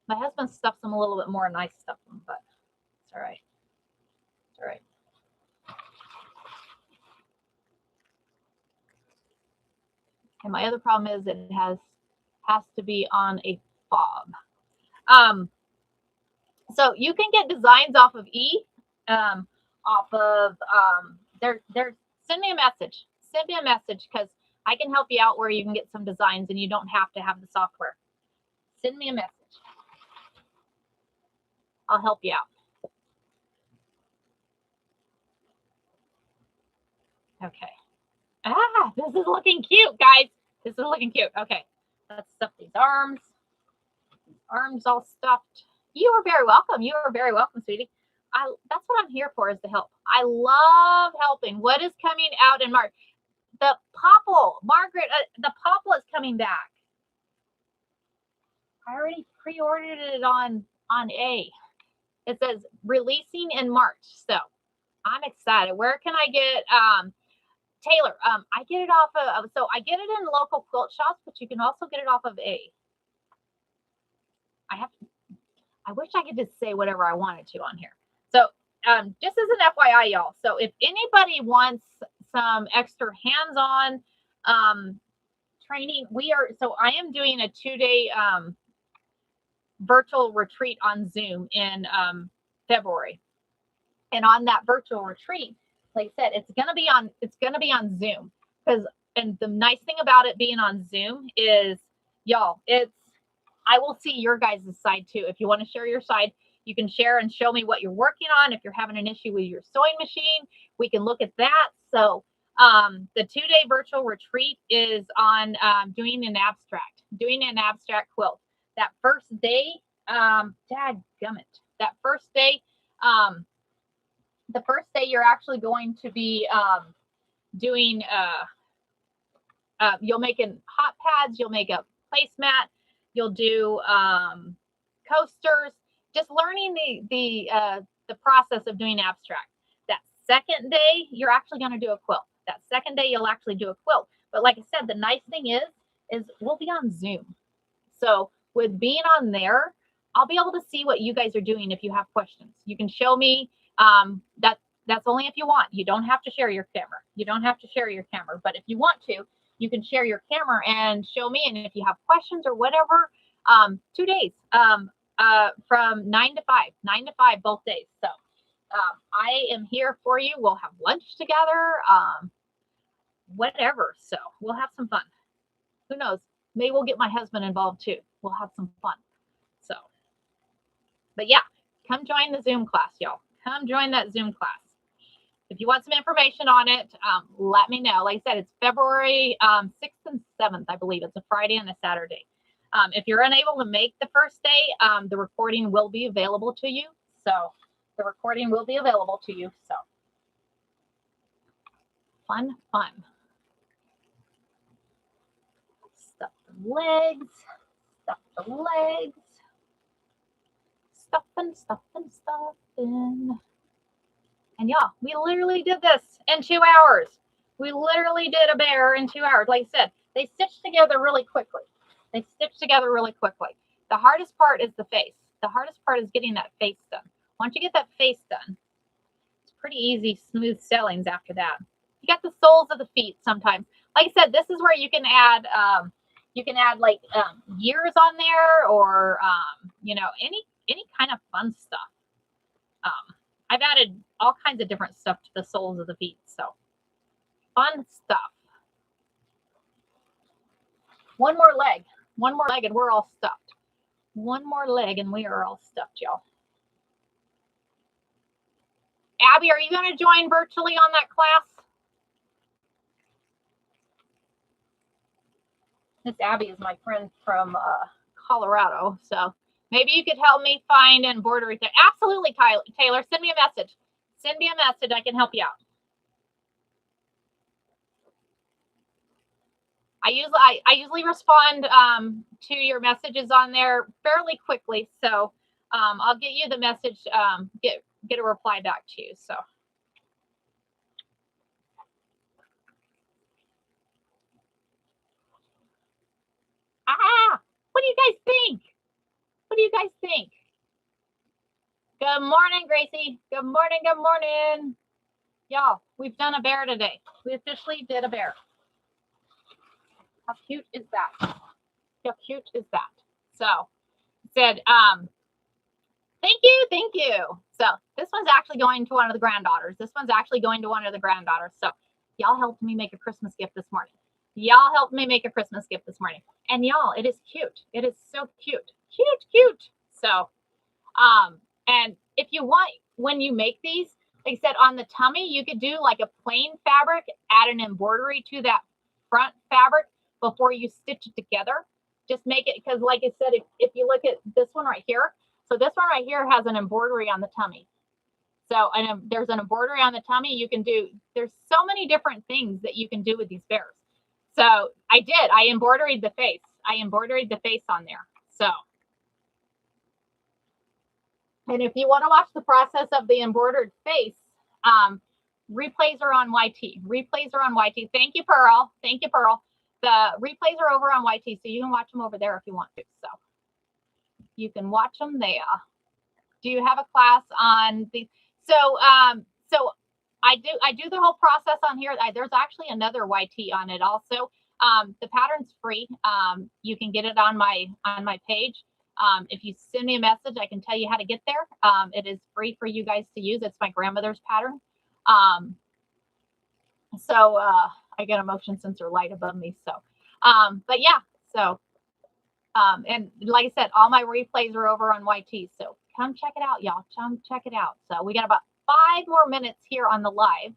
My husband stuffs them a little bit more than I stuff them, but it's all right. It's all right. And my other problem is it has to be on a fob. So you can get designs off of off of there. Send me a message. Send me a message because I can help you out where you can get some designs and you don't have to have the software. Send me a message. I'll help you out. Okay. This is looking cute, guys. This is looking cute. Okay. Let's stuff these arms. Arms all stuffed. You are very welcome. You are very welcome, sweetie. That's what I'm here for, is to help. I love helping. What is coming out in March? The popple, Margaret. The popple is coming back. I already pre-ordered it on A. It says releasing in March, so I'm excited. Where can I get Taylor? I get it off of, so I get it in local quilt shops, but you can also get it off of A. I wish I could just say whatever I wanted to on here. So just as an FYI, y'all. So if anybody wants some extra hands-on training, I am doing a 2-day virtual retreat on Zoom in February. And on that virtual retreat, like I said, it's gonna be on Zoom. And the nice thing about it being on Zoom is, y'all, I will see your guys' side too. If you want to share your side, you can share and show me what you're working on. If you're having an issue with your sewing machine, we can look at that. So the 2-day virtual retreat is on doing an abstract quilt. That first day, dadgummit, that first day, the first day you're actually going to be doing, you'll make hot pads, you'll make a placemat, you'll do coasters, just learning the process of doing abstract. That second day, you're actually going to do a quilt. That second day, you'll actually do a quilt. But like I said, the nice thing is we'll be on Zoom. So with being on there, I'll be able to see what you guys are doing. If you have questions, you can show me. That's only if you want. You don't have to share your camera. But if you want to, you can share your camera and show me. And if you have questions or whatever, 2 days from 9 to 5, both days. So I am here for you. We'll have lunch together, whatever. So we'll have some fun. Who knows? Maybe we'll get my husband involved too. We'll have some fun. So, but yeah, come join the Zoom class, y'all. Come join that Zoom class. If you want some information on it, let me know. Like I said, it's February 6th and 7th, I believe. It's a Friday and a Saturday. If you're unable to make the first day, the recording will be available to you. So fun. Stuff the legs. Stuff the legs. Stuffing. And y'all, we literally did this in 2 hours. We literally did a bear in 2 hours. Like I said, they stitched together really quickly. The hardest part is the face. The hardest part is getting that face done. Once you get that face done, it's pretty easy, smooth sailings after that. You got the soles of the feet sometimes. Like I said, this is where you can add like years on there, or any kind of fun stuff. I've added all kinds of different stuff to the soles of the feet, so fun stuff. One more leg, and we're all stuffed. One more leg, and we are all stuffed, y'all. Abby, are you going to join virtually on that class? Miss Abby is my friend from Colorado, so maybe you could help me find and embroidery. Absolutely, Taylor. Send me a message. Send me a message. I can help you out. I usually respond to your messages on there fairly quickly, so I'll get you the message. Get a reply back to you. So. What do you guys think? What do you guys think? Good morning, Gracie. Good morning. Y'all, we've done a bear today. We officially did a bear. How cute is that? So, said, thank you. So, this one's actually going to one of the granddaughters. So, y'all helped me make a Christmas gift this morning. And y'all, it is cute. It is so cute. So, and if you want, when you make these, like I said, on the tummy, you could do like a plain fabric, add an embroidery to that front fabric before you stitch it together. Just make it, because like I said, if you look at this one right here, so this one right here has an embroidery on the tummy. So, and there's an embroidery on the tummy. You can do, there's so many different things that you can do with these bears. So I embroidered the face. On there. So, and if you want to watch the process of the embroidered face, replays are on YT. Thank you, Pearl. The replays are over on YT, so you can watch them over there if you want to. So you can watch them there. Do you have a class on the? So I do the whole process on here. There's actually another YT on it also. The pattern's free. You can get it on my page. If you send me a message, I can tell you how to get there. It is free for you guys to use. It's my grandmother's pattern. So I get a motion sensor light above me. So, but yeah, so, and like I said, all my replays are over on YT. So come check it out, y'all. So we got about 5 more minutes here on the live.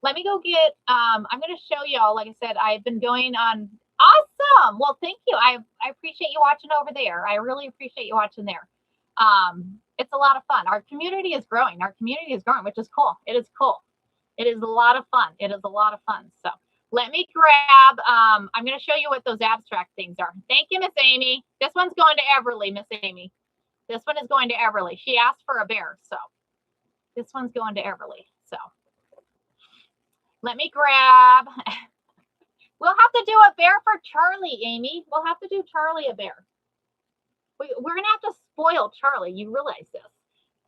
Let me go get, I'm going to show y'all, like I said, I've been going on. Awesome. Well, thank you. I appreciate you watching over there. I really appreciate you watching there. It's a lot of fun. Our community is growing, which is cool. It is cool. It is a lot of fun. So let me grab, I'm going to show you what those abstract things are. Thank you, Miss Amy. This one's going to Everly, Miss Amy. This one is going to Everly. She asked for a bear, so this one's going to Everly. So let me grab. We'll have to do a bear for Charlie, Amy. We'll have to do Charlie a bear. We're going to have to spoil Charlie. You realize this.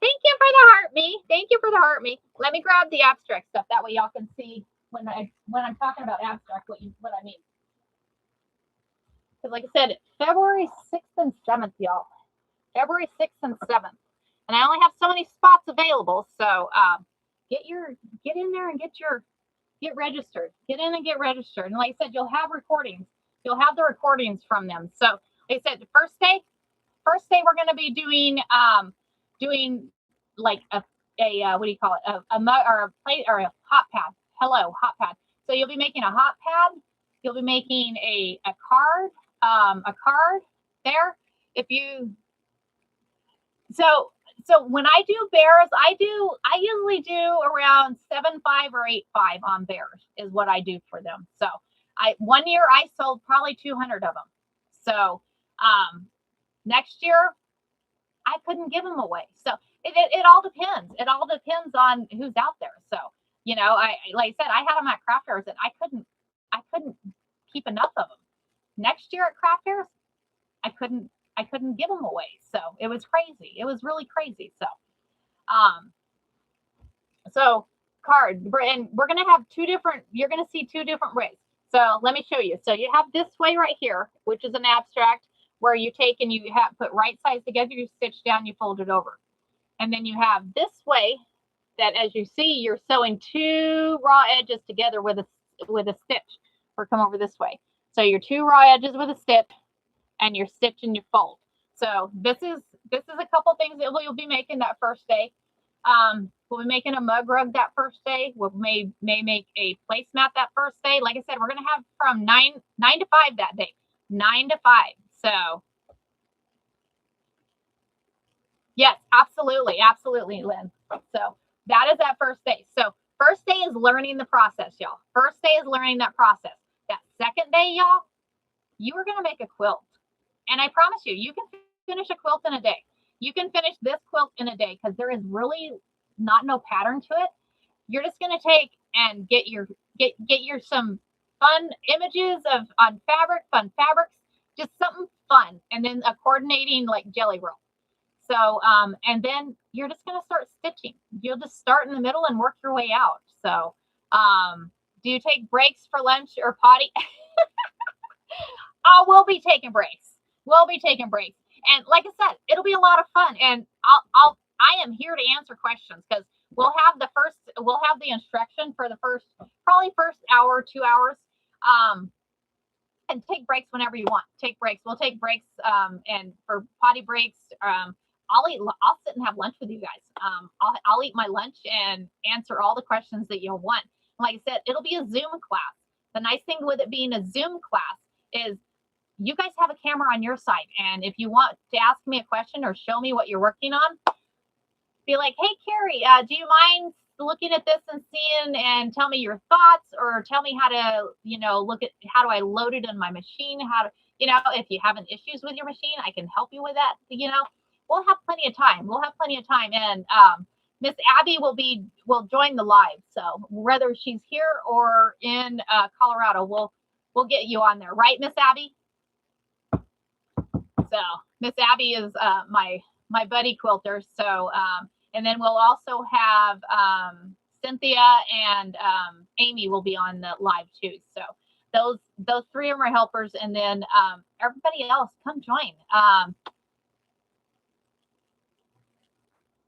Thank you for the heart me. Let me grab the abstract stuff. That way y'all can see when I'm talking about abstract what I mean. Because like I said, February 6th and 7th, y'all. February 6th and 7th. And I only have so many spots available. So get in there and get registered. Get in and get registered. And like I said, you'll have recordings. You'll have the recordings from them. So like I said, the first day we're going to be doing like a what do you call it? A mug or a plate or a hot pad. Hello, hot pad. So you'll be making a hot pad. You'll be making a card there. If you so when I do bears, I usually do around 7.5 or 8.5 on bears is what I do for them. So One year I sold probably 200 of them. So next year I couldn't give them away. So it all depends. It all depends on who's out there. So, you know, I like I said, I had them at craft fairs and I couldn't keep enough of them. Next year at craft fairs, I couldn't give them away. So it was crazy. It was really crazy. Um, so and we're gonna have two different. You're gonna see two different ways. So let me show you. So you have this way right here, which is an abstract where you take and you have put right sides together, you stitch down, you fold it over. And then you have this way that, as you see, you're sewing two raw edges together with a stitch. Or come over this way. So your two raw edges with a stitch, and your stitch and your fold. So this is a couple things that you'll be making that first day. We'll be making a mug rug that first day. We may make a placemat that first day. Like I said, we're gonna have from 9 to 5 that day. 9 to 5. So yes, absolutely, absolutely, Lynn. So that is that first day. So first day is learning the process, y'all. First day is learning that process. That second day, y'all, you are gonna make a quilt. And I promise you, you can finish a quilt in a day. You can finish this quilt in a day because there is really no pattern to it. You're just going to take and get your some fun images of on fun fabrics, just something fun, and then a coordinating like jelly roll. So and then you're just going to start stitching. You'll just start in the middle and work your way out. So do you take breaks for lunch or potty? Oh, we'll be taking breaks. We'll be taking breaks. And like I said, it'll be a lot of fun. And I am here to answer questions because we'll have the instruction for the first hour, 2 hours. And take breaks whenever you want. Take breaks. We'll take breaks. And for potty breaks, I'll sit and have lunch with you guys. I'll eat my lunch and answer all the questions that you'll want. Like I said, it'll be a Zoom class. The nice thing with it being a Zoom class is you guys have a camera on your side. And if you want to ask me a question or show me what you're working on, be like, hey, Carrie, do you mind looking at this and seeing and tell me your thoughts, or tell me how to, look at how do I load it in my machine? How to, if you have issues with your machine, I can help you with that. We'll have plenty of time. And Miss Abby will join the live. So whether she's here or in Colorado, we'll get you on there, right, Miss Abby? So Miss Abby is my buddy quilter. So and then we'll also have Cynthia and Amy will be on the live too. So those three of them are helpers, and then everybody else come join.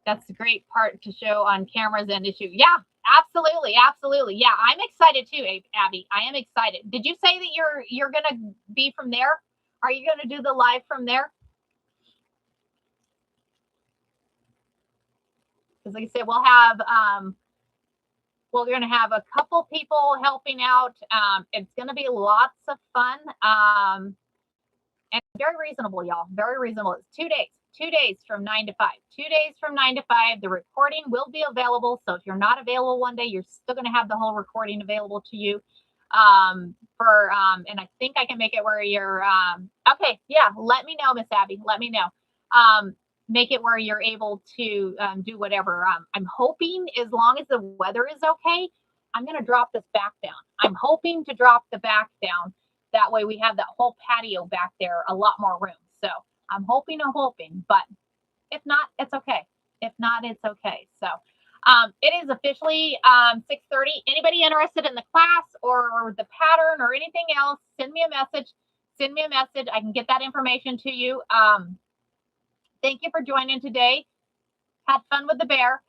That's a great part to show on cameras and issue. Yeah, absolutely, absolutely. Yeah, I'm excited too, Abby. I am excited. Did you say that you're gonna be from there? Are you gonna do the live from there? Because like I said, we're going to have a couple people helping out. It's going to be lots of fun and very reasonable, y'all. Very reasonable. It's 2 days. 2 days from 9 to 5. 2 days from 9 to 5. The recording will be available. So if you're not available one day, you're still going to have the whole recording available to you. And I think I can make it where you're okay. Yeah, let me know, Miss Abby. Let me know. Make it where you're able to do whatever. I'm hoping, as long as the weather is okay, I'm going to drop this back down. I'm hoping to drop the back down. That way we have that whole patio back there, a lot more room. So I'm hoping, but if not, it's okay. If not, it's okay. So it is officially 6:30. Anybody interested in the class or the pattern or anything else, send me a message. Send me a message. I can get that information to you. Thank you for joining today. Had fun with the bear.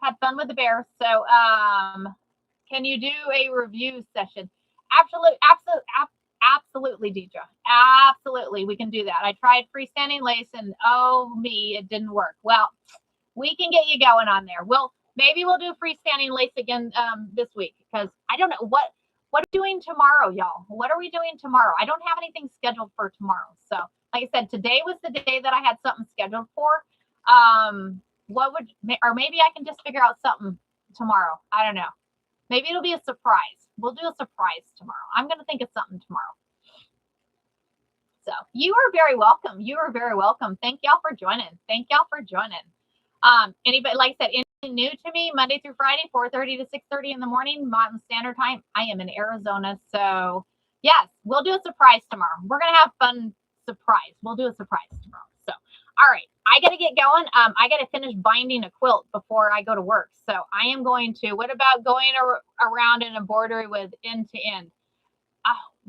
So can you do a review session? Absolutely, Deidre. Absolutely, we can do that. I tried freestanding lace and oh me, it didn't work. Well, we can get you going on there. Maybe we'll do freestanding lace again this week, because I don't know what are we doing tomorrow, y'all. What are we doing tomorrow? I don't have anything scheduled for tomorrow. So like I said, today was the day that I had something scheduled for. Or maybe I can just figure out something tomorrow. I don't know. Maybe it'll be a surprise. We'll do a surprise tomorrow. I'm going to think of something tomorrow. So you are very welcome. You are very welcome. Thank y'all for joining. Thank y'all for joining. Anybody, like I said, anything new to me, Monday through Friday, 4:30 to 6:30 in the morning, Mountain Standard Time. I am in Arizona. So yes, we'll do a surprise tomorrow. We're going to have fun surprise. We'll do a surprise tomorrow. So, all right, I got to get going. I got to finish binding a quilt before I go to work. So I am going to, what about going around in a embroidery with end to end?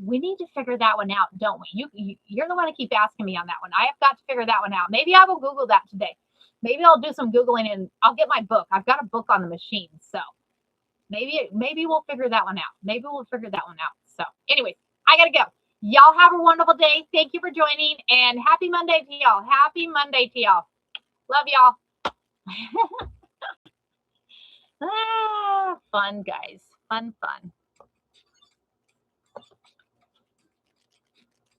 We need to figure that one out, don't we? You're the one to keep asking me on that one. I have got to figure that one out. Maybe I will Google that today. Maybe I'll do some Googling and I'll get my book. I've got a book on the machine. So maybe we'll figure that one out. Maybe we'll figure that one out. So anyways, I got to go. Y'all have a wonderful day. Thank you for joining and happy Monday to y'all. Happy Monday to y'all. Love y'all. Fun, guys. Fun.